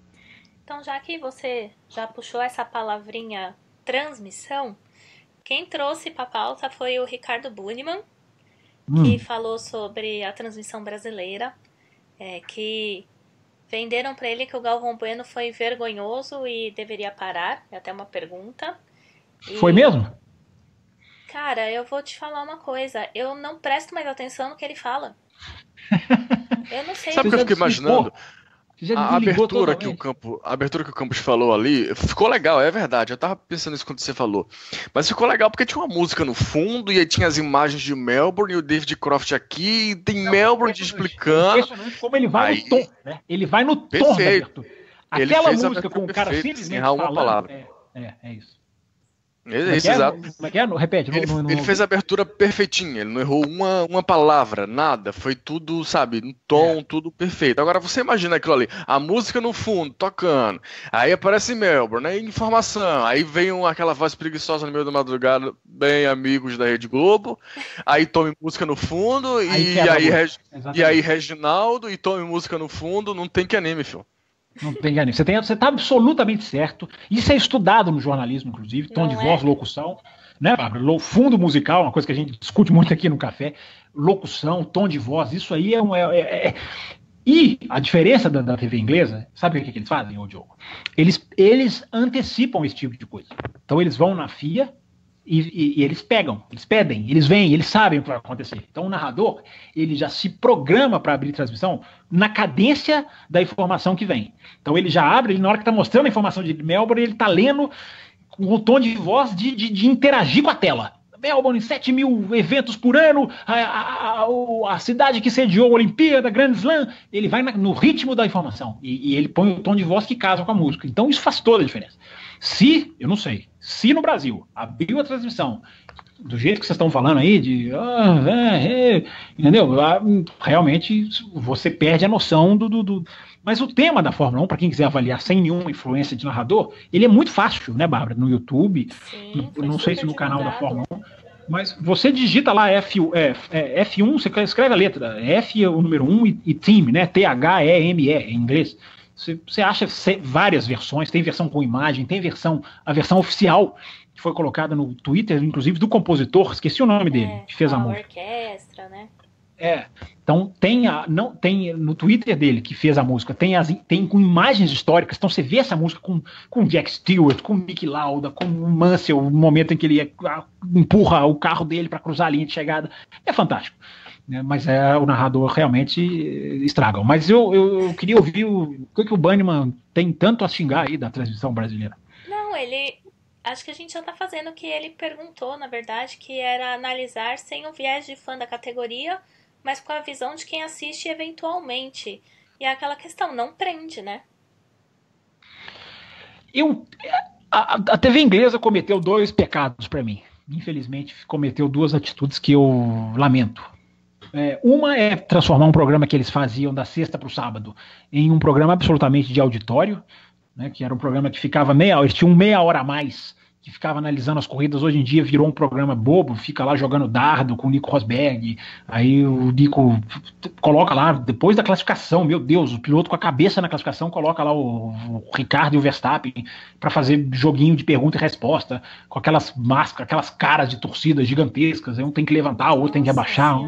Speaker 2: Então, já que você já puxou essa palavrinha transmissão, quem trouxe para a pauta foi o Ricardo Bunemann, que falou sobre a transmissão brasileira, que venderam para ele que o Galvão Bueno foi vergonhoso e deveria parar, é até uma pergunta.
Speaker 3: Foi mesmo?
Speaker 2: Cara, eu vou te falar uma coisa, eu não presto mais atenção no que ele fala. Eu não sei.
Speaker 4: Sabe o que eu fico imaginando? A abertura que o Campos falou ali ficou legal, é verdade. Eu tava pensando nisso quando você falou. Mas ficou legal porque tinha uma música no fundo, e aí tinha as imagens de Melbourne e o David Croft aqui, e tem Melbourne te explicando. É
Speaker 3: impressionante como ele vai no tom, né? Ele vai no tom da abertura. Aquela música com o cara simplesmente falando.
Speaker 4: Uma palavra.
Speaker 3: É isso.
Speaker 4: Exato.
Speaker 3: Repete.
Speaker 4: Ele fez a abertura perfeitinha, ele não errou uma palavra, nada, foi tudo, sabe, no tom, tudo perfeito. Agora você imagina aquilo ali, a música no fundo, tocando, aí aparece Melbourne, aí informação, aí vem aquela voz preguiçosa no meio da madrugada, bem amigos da Rede Globo, aí tome música no fundo, e aí Reginaldo, e tome música no fundo, não tem que anime, filho.
Speaker 3: Não tem engano. Você está absolutamente certo. Isso é estudado no jornalismo, inclusive. Tom de voz, locução. Né, Bárbara? Fundo musical, uma coisa que a gente discute muito aqui no café. Locução, tom de voz. Isso aí E a diferença da TV inglesa, sabe o que eles fazem, ô Diogo? Eles antecipam esse tipo de coisa. Então eles vão na FIA e eles pedem, eles vêm, eles sabem o que vai acontecer. Então o narrador, ele já se programa para abrir transmissão na cadência da informação que vem. Então ele já abre, na hora que está mostrando a informação de Melbourne, ele está lendo com o tom de voz de interagir com a tela. Melbourne, 7 mil eventos por ano, a cidade que sediou a Olimpíada, Grand Slam, ele vai no ritmo da informação e ele põe o tom de voz que casa com a música. Então isso faz toda a diferença. Eu não sei, se no Brasil abriu a transmissão do jeito que vocês estão falando aí, entendeu? Realmente você perde a noção do... Mas o tema da Fórmula 1, para quem quiser avaliar sem nenhuma influência de narrador, ele é muito fácil, né, Bárbara? No YouTube, não sei se no canal da Fórmula 1, mas você digita lá F1, você escreve a letra, F é o número 1 e Team, né? T-H-E-M-E em inglês. Você acha várias versões, tem versão com imagem, tem a versão oficial, que foi colocada no Twitter, inclusive do compositor, esqueci o nome dele, que fez a música.
Speaker 2: Orquestra, né?
Speaker 3: Então tem no Twitter dele, que fez a música, tem com imagens históricas. Então você vê essa música com Jack Stewart, com Niki Lauda, com o Mansell, o momento em que ele empurra o carro dele para cruzar a linha de chegada. É fantástico. Mas o narrador realmente estraga. Mas eu queria ouvir o que o Banniman tem tanto a xingar aí da transmissão brasileira.
Speaker 2: Não, acho que a gente já tá fazendo o que ele perguntou, na verdade, que era analisar sem o viés de fã da categoria, mas com a visão de quem assiste eventualmente. E é aquela questão, não prende, né?
Speaker 3: A TV inglesa cometeu 2 pecados para mim. Infelizmente, cometeu 2 atitudes que eu lamento. Uma é transformar um programa que eles faziam da sexta para o sábado em um programa absolutamente de auditório, né, que era um programa que ficava eles tinham meia hora a mais, que ficava analisando as corridas. Hoje em dia virou um programa bobo, fica lá jogando dardo com o Nico Rosberg, aí o Nico coloca lá, depois da classificação, meu Deus, o piloto com a cabeça na classificação coloca lá o Ricardo e o Verstappen para fazer joguinho de pergunta e resposta, com aquelas máscaras, aquelas caras de torcida gigantescas, um tem que levantar, o outro tem que abaixar,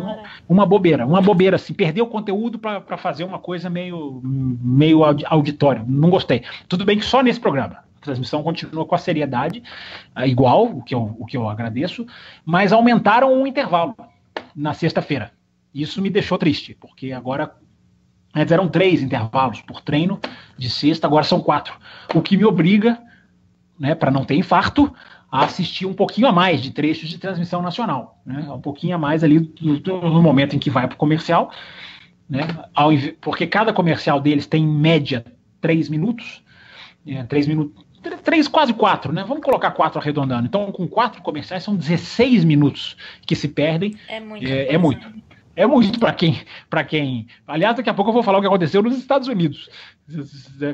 Speaker 3: uma bobeira, assim, perdeu o conteúdo para fazer uma coisa meio auditório, não gostei. Tudo bem que só nesse programa. A transmissão continua com a seriedade igual, o que eu agradeço, mas aumentaram o intervalo na sexta-feira. Isso me deixou triste, porque agora antes eram 3 intervalos por treino de sexta, agora são 4. O que me obriga, né, para não ter infarto, a assistir um pouquinho a mais de trechos de transmissão nacional. Né, um pouquinho a mais ali no momento em que vai para o comercial, né, porque cada comercial deles tem em média 3 minutos. 3 minutos. 3, quase 4, né? Vamos colocar 4 arredondando. Então, com 4 comerciais, são 16 minutos que se perdem.
Speaker 2: É muito.
Speaker 3: É muito para quem. Aliás, daqui a pouco eu vou falar o que aconteceu nos Estados Unidos.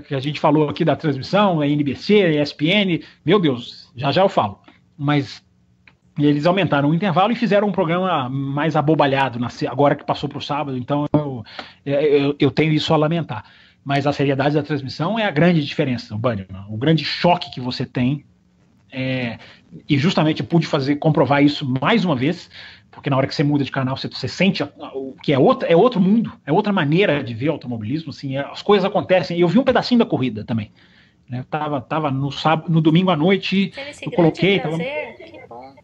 Speaker 3: Que a gente falou aqui da transmissão, a NBC, a ESPN. Meu Deus, já eu falo. Mas eles aumentaram o intervalo e fizeram um programa mais abobalhado agora que passou para o sábado. Então, eu tenho isso a lamentar. Mas a seriedade da transmissão é a grande diferença, o grande choque que você tem. E justamente eu pude comprovar isso mais uma vez, porque na hora que você muda de canal, você sente que é outro mundo, é outra maneira de ver automobilismo. Assim, as coisas acontecem. Eu vi um pedacinho da corrida também. Né, tava no domingo à noite, eu coloquei.
Speaker 2: Que bom.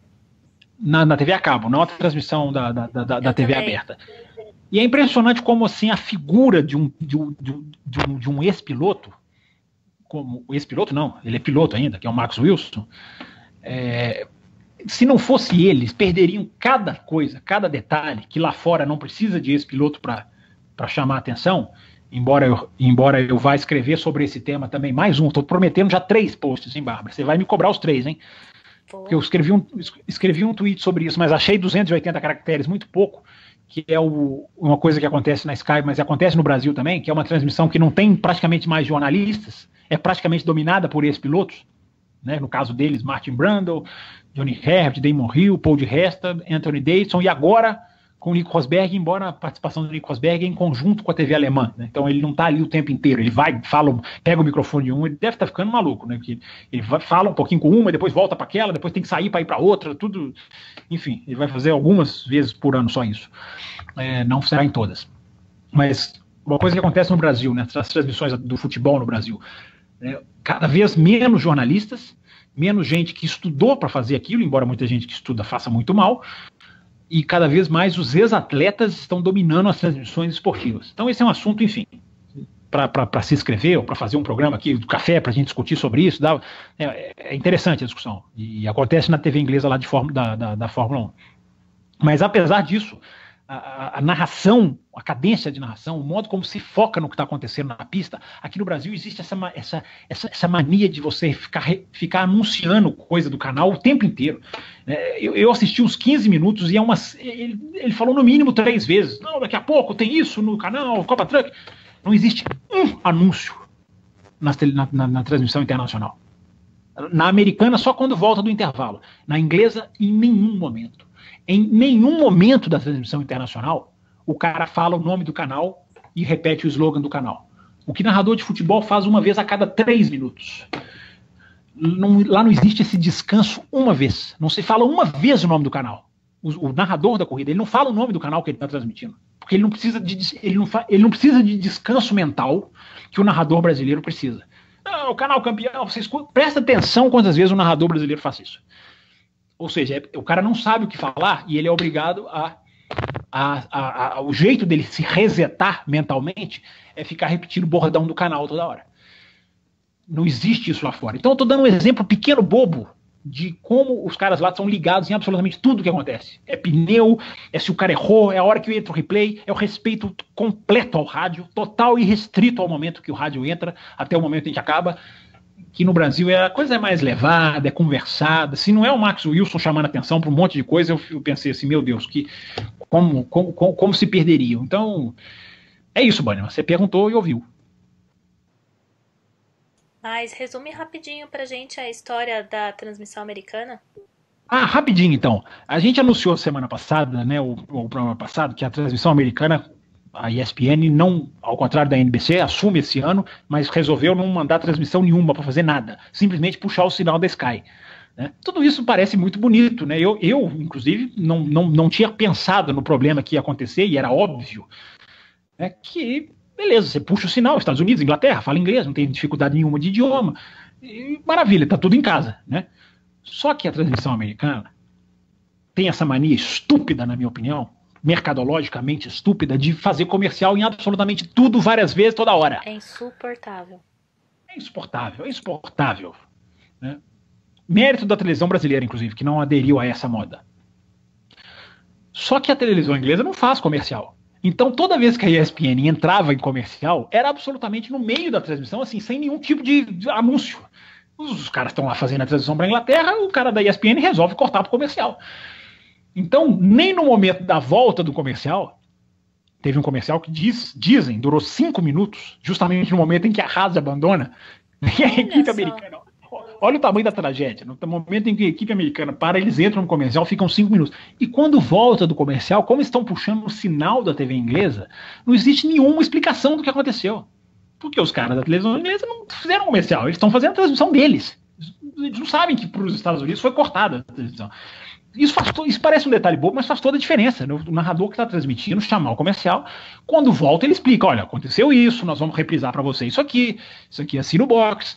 Speaker 3: Na TV a cabo, não a transmissão da TV aberta. E é impressionante como assim a figura de um ex-piloto, como ex-piloto não, ele é piloto ainda, que é o Max Wilson, se não fosse eles, perderiam cada coisa, cada detalhe, que lá fora não precisa de ex-piloto para chamar a atenção, embora eu vá escrever sobre esse tema também, mais um, estou prometendo já 3 posts, hein, Bárbara? Você vai me cobrar os 3, hein? Porque eu escrevi um tweet sobre isso, mas achei 280 caracteres muito pouco, que é uma coisa que acontece na Sky, mas acontece no Brasil também, que é uma transmissão que não tem praticamente mais jornalistas, é praticamente dominada por ex-pilotos, né? No caso deles, Martin Brundle, Johnny Herbert, Damon Hill, Paul di Resta, Anthony Davidson, e agora com o Nico Rosberg, embora a participação do Nico Rosberg é em conjunto com a TV alemã, né? Então ele não está ali o tempo inteiro, ele vai, fala, pega o microfone de um, ele deve estar ficando maluco, né? Porque ele fala um pouquinho com uma, depois volta para aquela, depois tem que sair para ir para outra, tudo, enfim, ele vai fazer algumas vezes por ano só isso, não será em todas. Mas uma coisa que acontece no Brasil, né? As transmissões do futebol no Brasil, cada vez menos jornalistas, menos gente que estudou para fazer aquilo, embora muita gente que estuda faça muito mal, e cada vez mais os ex-atletas estão dominando as transmissões esportivas. Então esse é um assunto, enfim, para se inscrever ou para fazer um programa aqui do café para a gente discutir sobre isso. É interessante a discussão. E acontece na TV inglesa lá da Fórmula 1. Mas apesar disso, a narração, a cadência de narração, o modo como se foca no que está acontecendo na pista, aqui no Brasil existe essa mania de você ficar anunciando coisa do canal o tempo inteiro. Eu assisti uns 15 minutos e ele falou no mínimo 3 vezes. Não, daqui a pouco tem isso no canal, Copa Truck. Não existe um anúncio na transmissão internacional. Na americana, só quando volta do intervalo. Na inglesa, em nenhum momento. Em nenhum momento da transmissão internacional, o cara fala o nome do canal e repete o slogan do canal. O que narrador de futebol faz uma vez a cada 3 minutos. Lá não existe esse descanso uma vez. Não se fala uma vez o nome do canal. o narrador da corrida, ele não fala o nome do canal que ele está transmitindo. Porque ele não precisa de descanso mental que o narrador brasileiro precisa. Não, o canal campeão, presta atenção quantas vezes o narrador brasileiro faz isso. Ou seja, o cara não sabe o que falar e ele é obrigado o jeito dele se resetar mentalmente é ficar repetindo o bordão do canal toda hora. Não existe isso lá fora. Então eu tô dando um exemplo pequeno, bobo, de como os caras lá são ligados em absolutamente tudo que acontece. É pneu, é se o cara errou, é a hora que entra o replay, é o respeito completo ao rádio, total e restrito ao momento que o rádio entra, até o momento em que acaba. Que no Brasil a coisa é mais levada, é conversada. Se não é o Max Wilson chamando atenção para um monte de coisa, eu pensei assim, meu Deus, como se perderiam. Então, é isso, Bunny. Você perguntou e ouviu.
Speaker 2: Mas resume rapidinho pra gente a história da transmissão americana.
Speaker 3: Rapidinho então. A gente anunciou semana passada, né, o programa passado, que a transmissão americana, a ESPN, não, ao contrário da NBC, assume esse ano, mas resolveu não mandar transmissão nenhuma para fazer nada. Simplesmente puxar o sinal da Sky. Né? Tudo isso parece muito bonito, né? Eu inclusive, não tinha pensado no problema que ia acontecer, e era óbvio, né, que... Beleza, você puxa o sinal, Estados Unidos, Inglaterra, fala inglês, não tem dificuldade nenhuma de idioma. E, maravilha, tá tudo em casa, né? Só que a transmissão americana tem essa mania estúpida, na minha opinião, mercadologicamente estúpida, de fazer comercial em absolutamente tudo, várias vezes, toda hora.
Speaker 2: É insuportável.
Speaker 3: É insuportável. Né? Mérito da televisão brasileira, inclusive, que não aderiu a essa moda. Só que a televisão inglesa não faz comercial. Então, toda vez que a ESPN entrava em comercial, era absolutamente no meio da transmissão, assim, sem nenhum tipo de anúncio. Os caras estão lá fazendo a transmissão para a Inglaterra, o cara da ESPN resolve cortar para o comercial. Então, nem no momento da volta do comercial, teve um comercial que dizem, durou 5 minutos, justamente no momento em que a Haas abandona, e a equipe americana... Olha o tamanho da tragédia. No momento em que a equipe americana para, eles entram no comercial, ficam 5 minutos. E quando volta do comercial, como estão puxando o sinal da TV inglesa, não existe nenhuma explicação do que aconteceu. Porque os caras da televisão inglesa não fizeram comercial, eles estão fazendo a transmissão deles. Eles não sabem que para os Estados Unidos foi cortada a transmissão. Isso parece um detalhe bobo, mas faz toda a diferença. O narrador que está transmitindo, chamar o comercial, quando volta ele explica, olha, aconteceu isso, nós vamos reprisar para você isso aqui assina o box.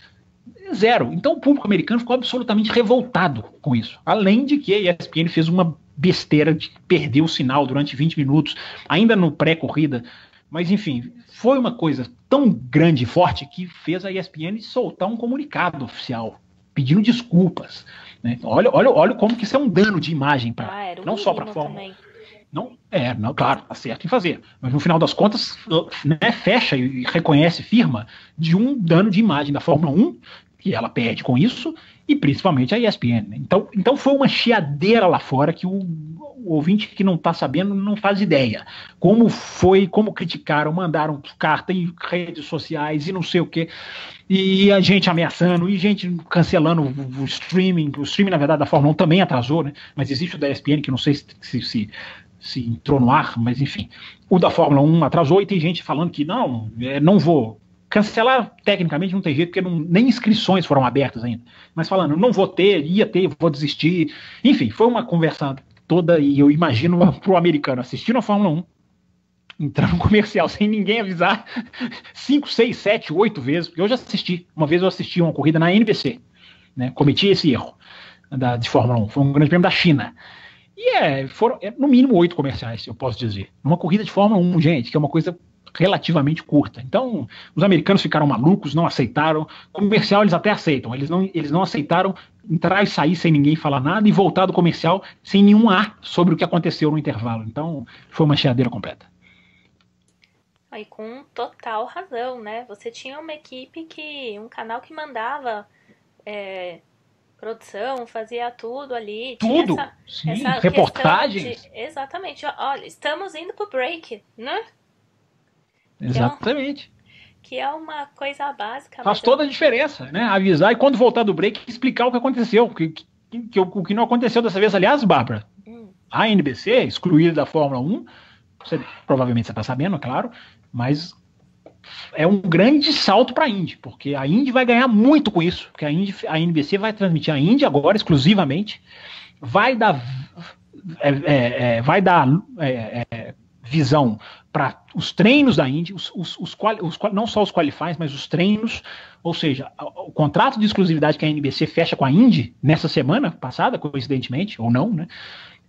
Speaker 3: Zero. Então o público americano ficou absolutamente revoltado com isso. Além de que a ESPN fez uma besteira de perder o sinal durante 20 minutos, ainda no pré-corrida. Mas enfim, foi uma coisa tão grande e forte que fez a ESPN soltar um comunicado oficial, pedindo desculpas. Né? Olha como que isso é um dano de imagem, não só para a Fórmula. Não, claro, tá certo em fazer. Mas no final das contas, né, fecha e reconhece firma de um dano de imagem da Fórmula 1, que ela perde com isso, e principalmente a ESPN. Então foi uma chiadeira lá fora que o ouvinte que não está sabendo não faz ideia. Como criticaram, mandaram carta em redes sociais e não sei o quê, e a gente ameaçando, e gente cancelando o streaming. O streaming, na verdade, da Fórmula 1 também atrasou, né? Mas existe o da ESPN, que não sei se entrou no ar, mas enfim. O da Fórmula 1 atrasou e tem gente falando que não vou cancelar, tecnicamente não tem jeito, porque nem inscrições foram abertas ainda. Mas falando, não vou ia ter, vou desistir. Enfim, foi uma conversa toda, e eu imagino pro americano assistindo a Fórmula 1, entrando no comercial sem ninguém avisar 5, 6, 7, 8 vezes, porque eu já assisti. Uma vez eu assisti uma corrida na NBC, né? Cometi esse erro de Fórmula 1. Foi um grande prêmio da China. E foram no mínimo 8 comerciais, eu posso dizer. Uma corrida de Fórmula 1, gente, que é uma coisa relativamente curta. Então, os americanos ficaram malucos, não aceitaram. Comercial eles até aceitam, eles não aceitaram entrar e sair sem ninguém falar nada e voltar do comercial sem nenhum ar sobre o que aconteceu no intervalo. Então, foi uma chiadeira completa.
Speaker 2: E com total razão, né? Você tinha uma equipe um canal que mandava produção, fazia tudo ali.
Speaker 3: Tudo, sim, reportagens.
Speaker 2: Exatamente. Olha, estamos indo pro break, né?
Speaker 3: Exatamente.
Speaker 2: Que é uma coisa básica.
Speaker 3: Faz toda a diferença, né? Avisar e quando voltar do break explicar o que aconteceu. O que não aconteceu dessa vez, aliás, Bárbara. A NBC, excluída da Fórmula 1, provavelmente você está sabendo, é claro, mas é um grande salto para a Indy, porque a Indy vai ganhar muito com isso, porque a NBC vai transmitir a Indy agora exclusivamente, vai dar vai dar visão para os treinos da Indy, não só os qualifies, mas os treinos, ou seja, o contrato de exclusividade que a NBC fecha com a Indy nessa semana passada, coincidentemente, ou não, né?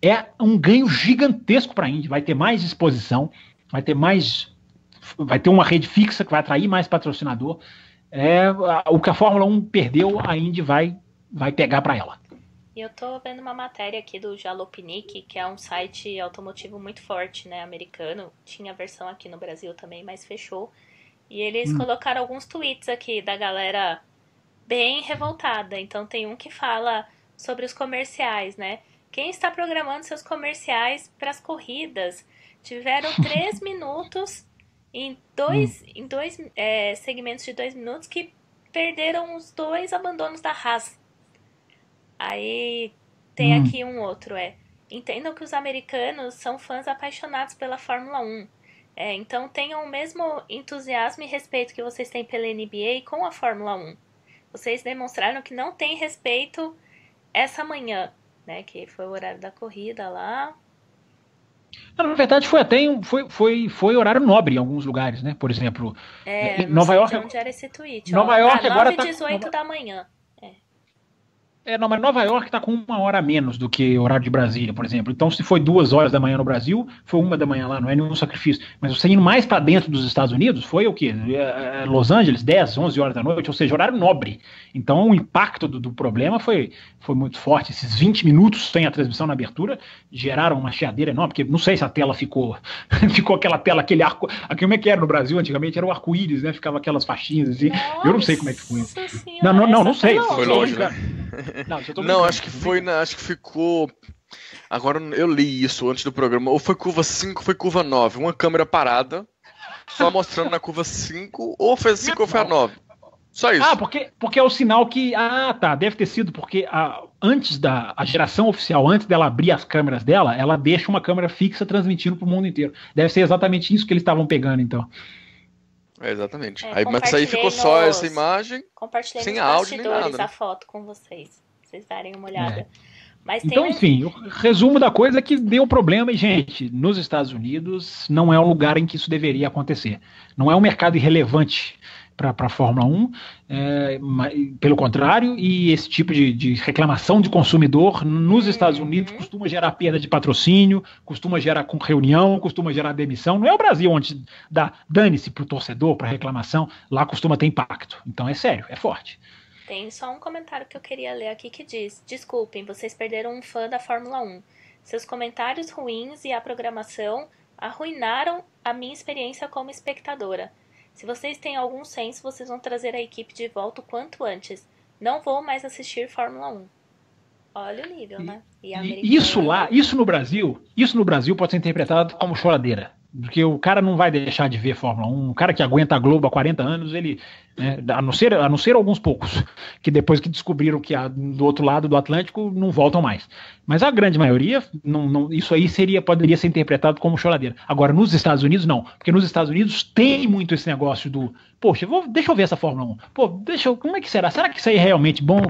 Speaker 3: É um ganho gigantesco para a Indy. Vai ter mais exposição, vai ter uma rede fixa que vai atrair mais patrocinador. O que a Fórmula 1 perdeu, a Indy vai pegar para ela.
Speaker 2: E eu tô vendo uma matéria aqui do Jalopnik, que é um site automotivo muito forte, né, americano. Tinha versão aqui no Brasil também, mas fechou. E eles colocaram alguns tweets aqui da galera bem revoltada. Então tem um que fala sobre os comerciais, né? Quem está programando seus comerciais para as corridas? Tiveram 3 minutos em dois segmentos de 2 minutos que perderam os 2 abandonos da Haas. Aí tem aqui um outro, entendam que os americanos são fãs apaixonados pela Fórmula 1. Então tenham o mesmo entusiasmo e respeito que vocês têm pela NBA com a Fórmula 1. Vocês demonstraram que não tem respeito essa manhã, né? Que foi o horário da corrida lá.
Speaker 3: Na verdade, foi horário nobre em alguns lugares, né? Por exemplo, em Nova York.
Speaker 2: Onde era esse tweet?
Speaker 3: Nova York agora
Speaker 2: 9h18 da manhã.
Speaker 3: Mas Nova York está com 1 hora a menos do que o horário de Brasília, por exemplo. Então, se foi 2 horas da manhã no Brasil, foi 1 da manhã lá, não é nenhum sacrifício. Mas você indo mais para dentro dos Estados Unidos, foi o quê? Los Angeles, 10, 11 horas da noite, ou seja, horário nobre. Então, o impacto do problema foi muito forte. Esses 20 minutos sem a transmissão na abertura geraram uma chiadeira enorme, porque não sei se a tela ficou aquela tela, aquele arco. Como é que era no Brasil antigamente? Era o arco-íris, né? Ficava aquelas faixinhas assim.
Speaker 2: Nossa,
Speaker 3: eu não sei como é que foi. Não sei.
Speaker 4: Foi longe, né?
Speaker 3: Não,
Speaker 4: acho que ficou. Agora eu li isso antes do programa. Ou foi curva 5 ou foi curva 9. Uma câmera parada, só mostrando na curva 5, ou foi a 5 ou foi a 9. Só isso.
Speaker 3: Porque é o sinal que. Deve ter sido porque antes a geração oficial, antes dela abrir as câmeras dela, ela deixa uma câmera fixa transmitindo para o mundo inteiro. Deve ser exatamente isso que eles estavam pegando, então.
Speaker 4: Exatamente. Mas aí ficou só essa imagem, sem áudio nem nada. Né?
Speaker 2: A foto com vocês. Vocês darem uma olhada. Mas
Speaker 3: então, enfim, o resumo da coisa é que deu problema e, gente, nos Estados Unidos não é um lugar em que isso deveria acontecer. Não é um mercado irrelevante para a Fórmula 1, pelo contrário, e esse tipo de reclamação de consumidor nos Estados Unidos costuma gerar perda de patrocínio, costuma gerar reunião, costuma gerar demissão. Não é o Brasil onde dane-se para o torcedor, para reclamação, lá costuma ter impacto. Então é sério, é forte.
Speaker 2: Tem só um comentário que eu queria ler aqui que diz: desculpem, vocês perderam um fã da Fórmula 1. Seus comentários ruins e a programação arruinaram a minha experiência como espectadora. Se vocês têm algum senso, vocês vão trazer a equipe de volta o quanto antes. Não vou mais assistir Fórmula 1. Olha o nível, né?
Speaker 3: Isso no Brasil pode ser interpretado como choradeira. Porque o cara não vai deixar de ver Fórmula 1. O cara que aguenta a Globo há 40 anos, ele, a não ser alguns poucos, que depois que descobriram que do outro lado do Atlântico não voltam mais. Mas a grande maioria, isso aí poderia ser interpretado como choradeira. Agora, nos Estados Unidos, não. Porque nos Estados Unidos tem muito esse negócio do, poxa, deixa eu ver essa Fórmula 1. Como é que será? Será que isso aí é realmente bom?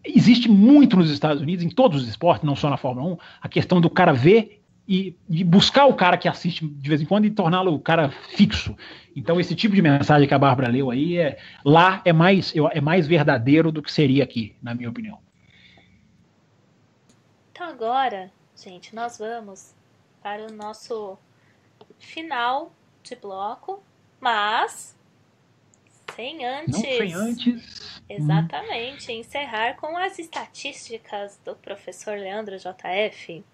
Speaker 3: Existe muito nos Estados Unidos, em todos os esportes, não só na Fórmula 1, a questão do cara ver e buscar o cara que assiste de vez em quando e torná-lo o cara fixo. Então esse tipo de mensagem que a Bárbara leu aí lá é mais verdadeiro do que seria aqui, na minha opinião.
Speaker 2: Então agora, gente, nós vamos para o nosso final de bloco, mas sem antes. Exatamente, encerrar com as estatísticas do professor Leandro JF.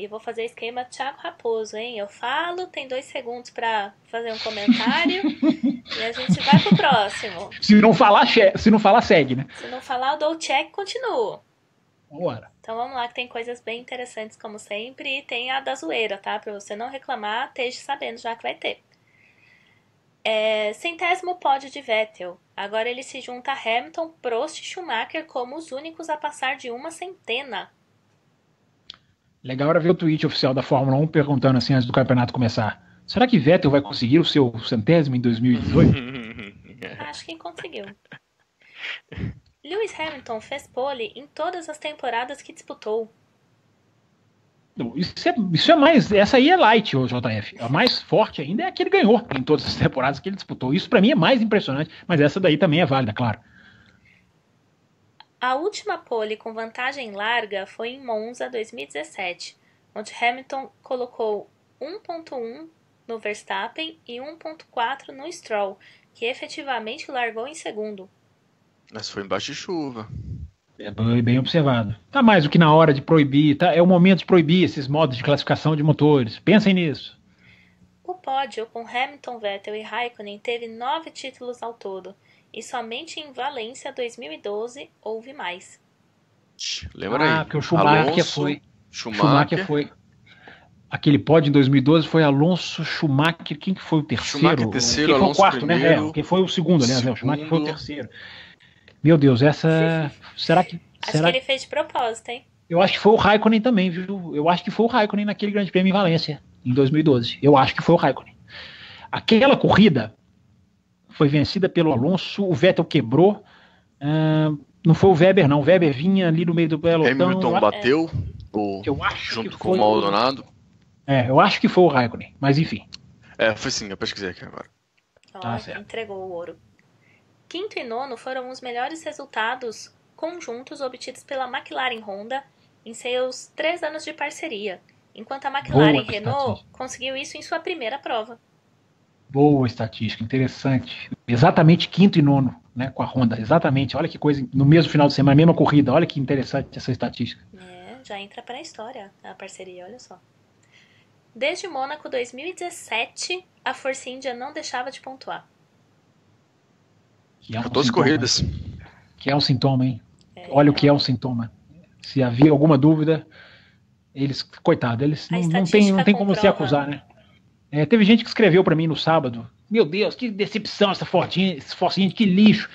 Speaker 2: E vou fazer esquema Thiago Raposo, hein? Eu falo, tem 2 segundos para fazer um comentário e a gente vai pro próximo.
Speaker 3: Se não falar, segue, né?
Speaker 2: Se não falar, eu dou o check e continuo.
Speaker 3: Bora.
Speaker 2: Então vamos lá, que tem coisas bem interessantes, como sempre, e tem a da zoeira, tá? Pra você não reclamar, esteja sabendo já que vai ter. 100º pódio de Vettel. Agora ele se junta a Hamilton, Prost e Schumacher como os únicos a passar de 100.
Speaker 3: Legal era ver o tweet oficial da Fórmula 1 perguntando assim antes do campeonato começar: será que Vettel vai conseguir o seu 100º em 2018?
Speaker 2: Acho que conseguiu. Lewis Hamilton fez pole em todas as temporadas que disputou.
Speaker 3: Isso é mais. Essa aí é light, o JF. A mais forte ainda é a que ele ganhou em todas as temporadas que ele disputou. Isso pra mim é mais impressionante, mas essa daí também é válida, claro.
Speaker 2: A última pole com vantagem larga foi em Monza 2017, onde Hamilton colocou 1.1 no Verstappen e 1.4 no Stroll, que efetivamente largou em segundo.
Speaker 4: Mas foi embaixo de chuva.
Speaker 3: É bem observado. Tá mais do que na hora de proibir, tá? É o momento de proibir esses modos de classificação de motores. Pensem nisso.
Speaker 2: O pódio com Hamilton, Vettel e Raikkonen teve 9 títulos ao todo, e somente em Valência 2012 houve mais.
Speaker 4: Lembra aí?
Speaker 3: Porque o Schumacher foi. Schumacher foi. Aquele pódio em 2012 foi Alonso, Schumacher. Quem que foi o terceiro?
Speaker 4: Schumacher terceiro,
Speaker 3: quem foi
Speaker 4: Alonso
Speaker 3: o quarto,
Speaker 4: primeiro,
Speaker 3: né? Quem foi o segundo, aliás, o Schumacher foi o terceiro. Meu Deus, essa. Será que.
Speaker 2: Acho que ele fez de propósito, hein?
Speaker 3: Eu acho que foi o Raikkonen também, viu? Eu acho que foi o Raikkonen naquele Grande Prêmio em Valência, em 2012. Eu acho que foi o Raikkonen. Aquela corrida foi vencida pelo Alonso, o Vettel quebrou. Não foi o Weber, não. O Weber vinha ali no meio do pelotão.
Speaker 4: Hamilton bateu junto com o Maldonado.
Speaker 3: Eu acho que foi o Raikkonen, mas enfim.
Speaker 4: Foi sim, eu pesquisei aqui agora.
Speaker 2: Entregou o ouro. Quinto e nono foram os melhores resultados conjuntos obtidos pela McLaren Honda em seus 3 anos de parceria, enquanto a McLaren Renault conseguiu isso em sua primeira prova.
Speaker 3: Boa estatística, interessante. Exatamente quinto e nono, né, com a Honda. Exatamente, olha que coisa, no mesmo final de semana, mesma corrida, olha que interessante essa estatística.
Speaker 2: Já entra para a história a parceria, olha só. Desde Mônaco 2017, a Force India não deixava de pontuar.
Speaker 4: 14 corridas.
Speaker 3: Que é um sintoma, hein? Olha o que é um sintoma. Se havia alguma dúvida, eles, coitado, eles não tem como se acusar, né? Teve gente que escreveu para mim no sábado: meu Deus, que decepção essa Force India, que lixo.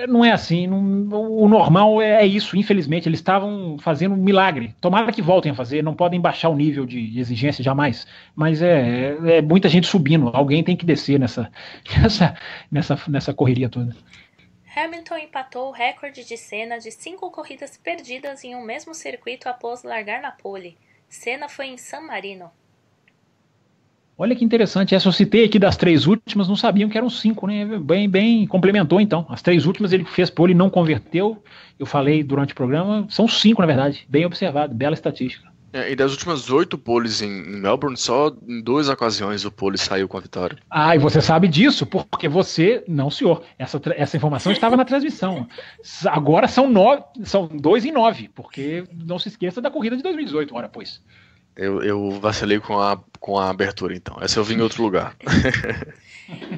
Speaker 3: Não é assim, o normal é isso, infelizmente, eles estavam fazendo um milagre. Tomara que voltem a fazer, não podem baixar o nível de exigência jamais, mas é muita gente subindo, alguém tem que descer nessa correria toda.
Speaker 2: Hamilton empatou o recorde de Senna de 5 corridas perdidas em um mesmo circuito após largar na pole. Senna foi em San Marino.
Speaker 3: Olha que interessante, essa eu citei aqui das 3 últimas, não sabiam que eram 5, né? Bem complementou então. As 3 últimas ele fez pole e não converteu. Eu falei durante o programa, são 5 na verdade. Bem observado, bela estatística.
Speaker 4: E das últimas 8 poles em Melbourne, só em 2 ocasiões o pole saiu com a vitória.
Speaker 3: E você sabe disso, porque você, não senhor, essa informação estava na transmissão. Agora são 2 em 9, porque não se esqueça da corrida de 2018, ora pois.
Speaker 4: Eu vacilei com a abertura, então. Essa eu vim em outro lugar.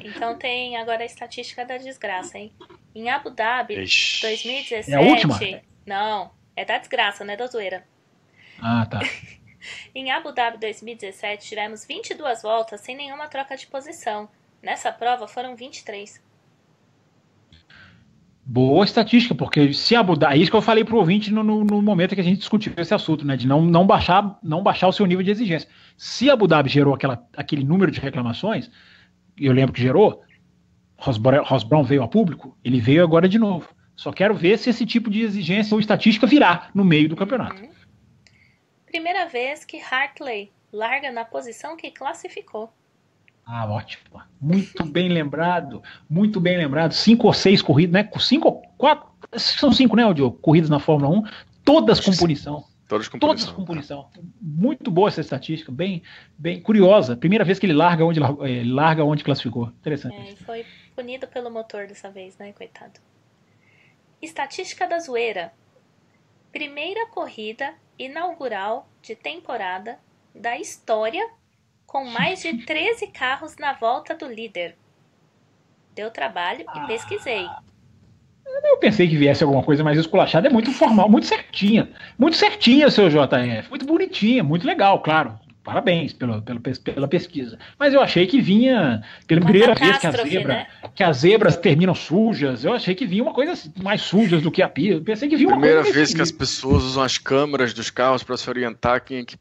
Speaker 2: Então tem agora a estatística da desgraça, hein? Em Abu Dhabi, 2017...
Speaker 3: É a última?
Speaker 2: Não, é da desgraça, não é da zoeira.
Speaker 3: Tá.
Speaker 2: Em Abu Dhabi 2017, tivemos 22 voltas sem nenhuma troca de posição. Nessa prova foram 23.
Speaker 3: Boa estatística, porque se Abu Dhabi, é isso que eu falei pro ouvinte no momento que a gente discutiu esse assunto, né, de não baixar o seu nível de exigência. Se Abu Dhabi gerou aquele número de reclamações, eu lembro que gerou, Ross Brown veio a público, ele veio agora de novo. Só quero ver se esse tipo de exigência ou estatística virá no meio do campeonato.
Speaker 2: Primeira vez que Hartley larga na posição que classificou.
Speaker 3: Ótimo. Muito bem lembrado. Muito bem lembrado. 5 ou 6 corridas, né? 5 ou 4. São 5, né, Diogo? Corridas na Fórmula 1. Todas com punição.
Speaker 4: Todas com punição.
Speaker 3: Muito boa essa estatística. Bem curiosa. Primeira vez que ele larga onde classificou. Interessante.
Speaker 2: Foi punido pelo motor dessa vez, né? Coitado. Estatística da zoeira. Primeira corrida inaugural de temporada da história com mais de 13 carros na volta do líder. Deu trabalho e pesquisei.
Speaker 3: Eu pensei que viesse alguma coisa mais esculachada. É muito formal, muito certinha. Muito certinha, seu JF. Muito bonitinha, muito legal, claro. Parabéns pela pesquisa. Mas eu achei que vinha, pela primeira vez que as zebras terminam sujas, eu achei que vinha uma coisa mais sujas do que a pista. Pensei que vinha uma
Speaker 4: primeira vez que as pessoas usam as câmeras dos carros para se orientar quem é que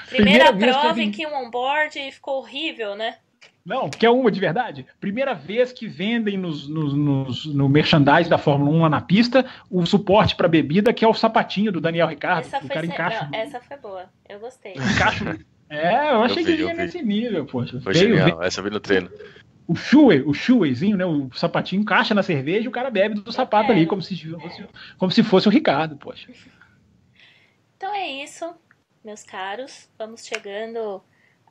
Speaker 2: Primeira prova em que um onboard ficou horrível, né?
Speaker 3: Não, quer uma de verdade? Primeira vez que vendem no merchandise da Fórmula 1 lá na pista o suporte para bebida, que é o sapatinho do Daniel Ricciardo.
Speaker 2: Essa
Speaker 3: o cara encaixa.
Speaker 2: Não, essa foi boa. Eu gostei.
Speaker 3: Encaixa. Eu achei que vinha nesse nível, poxa.
Speaker 4: Foi genial. Essa eu vi no treino.
Speaker 3: O shoezinho, né? O sapatinho encaixa na cerveja e o cara bebe do sapato ali, como se fosse o Ricardo, poxa.
Speaker 2: Então é isso, meus caros. Vamos chegando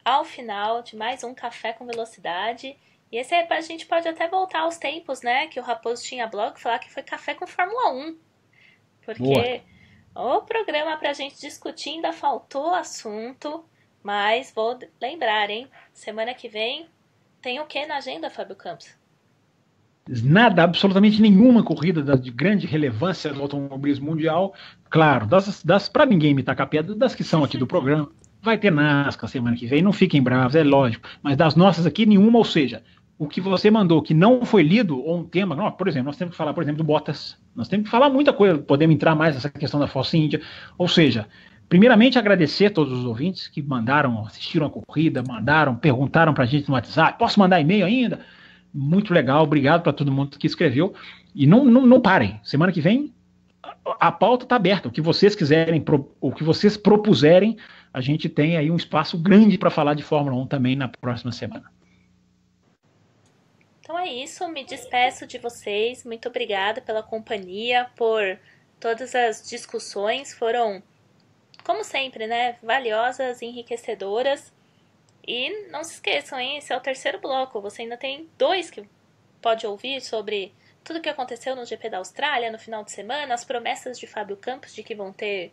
Speaker 2: ao final de mais um Café com Velocidade. E esse a gente pode até voltar aos tempos, né? Que o Raposo tinha blog, falar que foi Café com Fórmula 1. Porque o programa pra gente discutir ainda faltou assunto. Mas vou lembrar, hein? Semana que vem tem o que na agenda, Fábio Campos?
Speaker 3: Nada, absolutamente nenhuma corrida de grande relevância do automobilismo mundial. Claro, para ninguém imitar a pedra, das que são aqui do programa. Vai ter NASCAR semana que vem, não fiquem bravos, é lógico. Mas das nossas aqui, nenhuma, ou seja, o que você mandou que não foi lido, ou um tema, não, por exemplo, nós temos que falar, por exemplo, do Bottas. Nós temos que falar muita coisa, podemos entrar mais nessa questão da Force India. Ou seja, primeiramente agradecer a todos os ouvintes que assistiram a corrida, perguntaram pra gente no WhatsApp, posso mandar e-mail ainda? Muito legal, obrigado para todo mundo que escreveu. E não parem, semana que vem a pauta está aberta, o que vocês quiserem, o que vocês propuserem, a gente tem aí um espaço grande para falar de Fórmula 1 também na próxima semana.
Speaker 2: Então é isso, me despeço de vocês, muito obrigada pela companhia, por todas as discussões, foram, como sempre, né, valiosas, enriquecedoras, e não se esqueçam, hein, esse é o terceiro bloco, você ainda tem 2 que pode ouvir sobre tudo o que aconteceu no GP da Austrália no final de semana, as promessas de Fábio Campos de que vão ter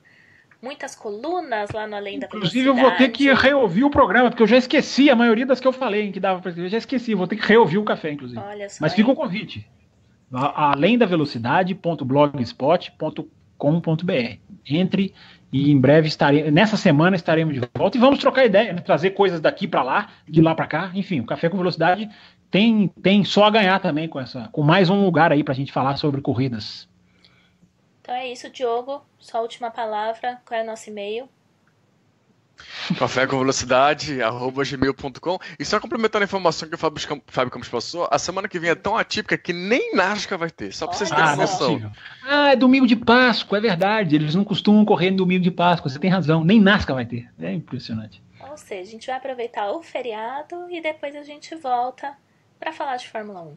Speaker 2: muitas colunas lá no Além da Velocidade.
Speaker 3: Inclusive eu vou ter que reouvir o programa, porque eu já esqueci a maioria das que eu falei, que dava para escrever, eu já esqueci, vou ter que reouvir o café, inclusive.
Speaker 2: Olha só,
Speaker 3: mas fica o convite, alemdavelocidade.blogspot.com.br. Entre e em breve nessa semana estaremos de volta e vamos trocar ideia, né? Trazer coisas daqui para lá, de lá para cá, enfim, o Café com Velocidade tem só a ganhar também com mais um lugar aí pra gente falar sobre corridas.
Speaker 2: Então é isso, Diogo. Só a última palavra. Qual é o nosso e-mail?
Speaker 4: cafécomvelocidade@gmail.com. E só complementando a informação que o Fábio Campos passou, a semana que vem é tão atípica que nem NASCAR vai ter. Só pra vocês terem noção.
Speaker 3: É domingo de Páscoa, é verdade. Eles não costumam correr no domingo de Páscoa. Você tem razão. Nem NASCAR vai ter. É impressionante.
Speaker 2: Ou seja, a gente vai aproveitar o feriado e depois a gente volta para falar de Fórmula 1.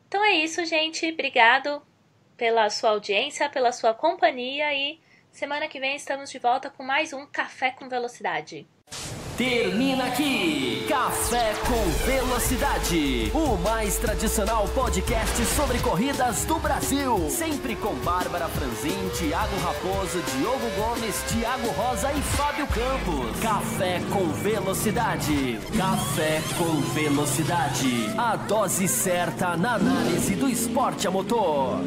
Speaker 2: Então é isso, gente. Obrigado pela sua audiência, pela sua companhia e semana que vem estamos de volta com mais um Café com Velocidade.
Speaker 1: Termina aqui Café com Velocidade, o mais tradicional podcast sobre corridas do Brasil. Sempre com Bárbara Franzin, Thiago Raposo, Diogo Gomes, Thiago Rosa e Fábio Campos. Café com Velocidade. Café com Velocidade. A dose certa na análise do esporte a motor.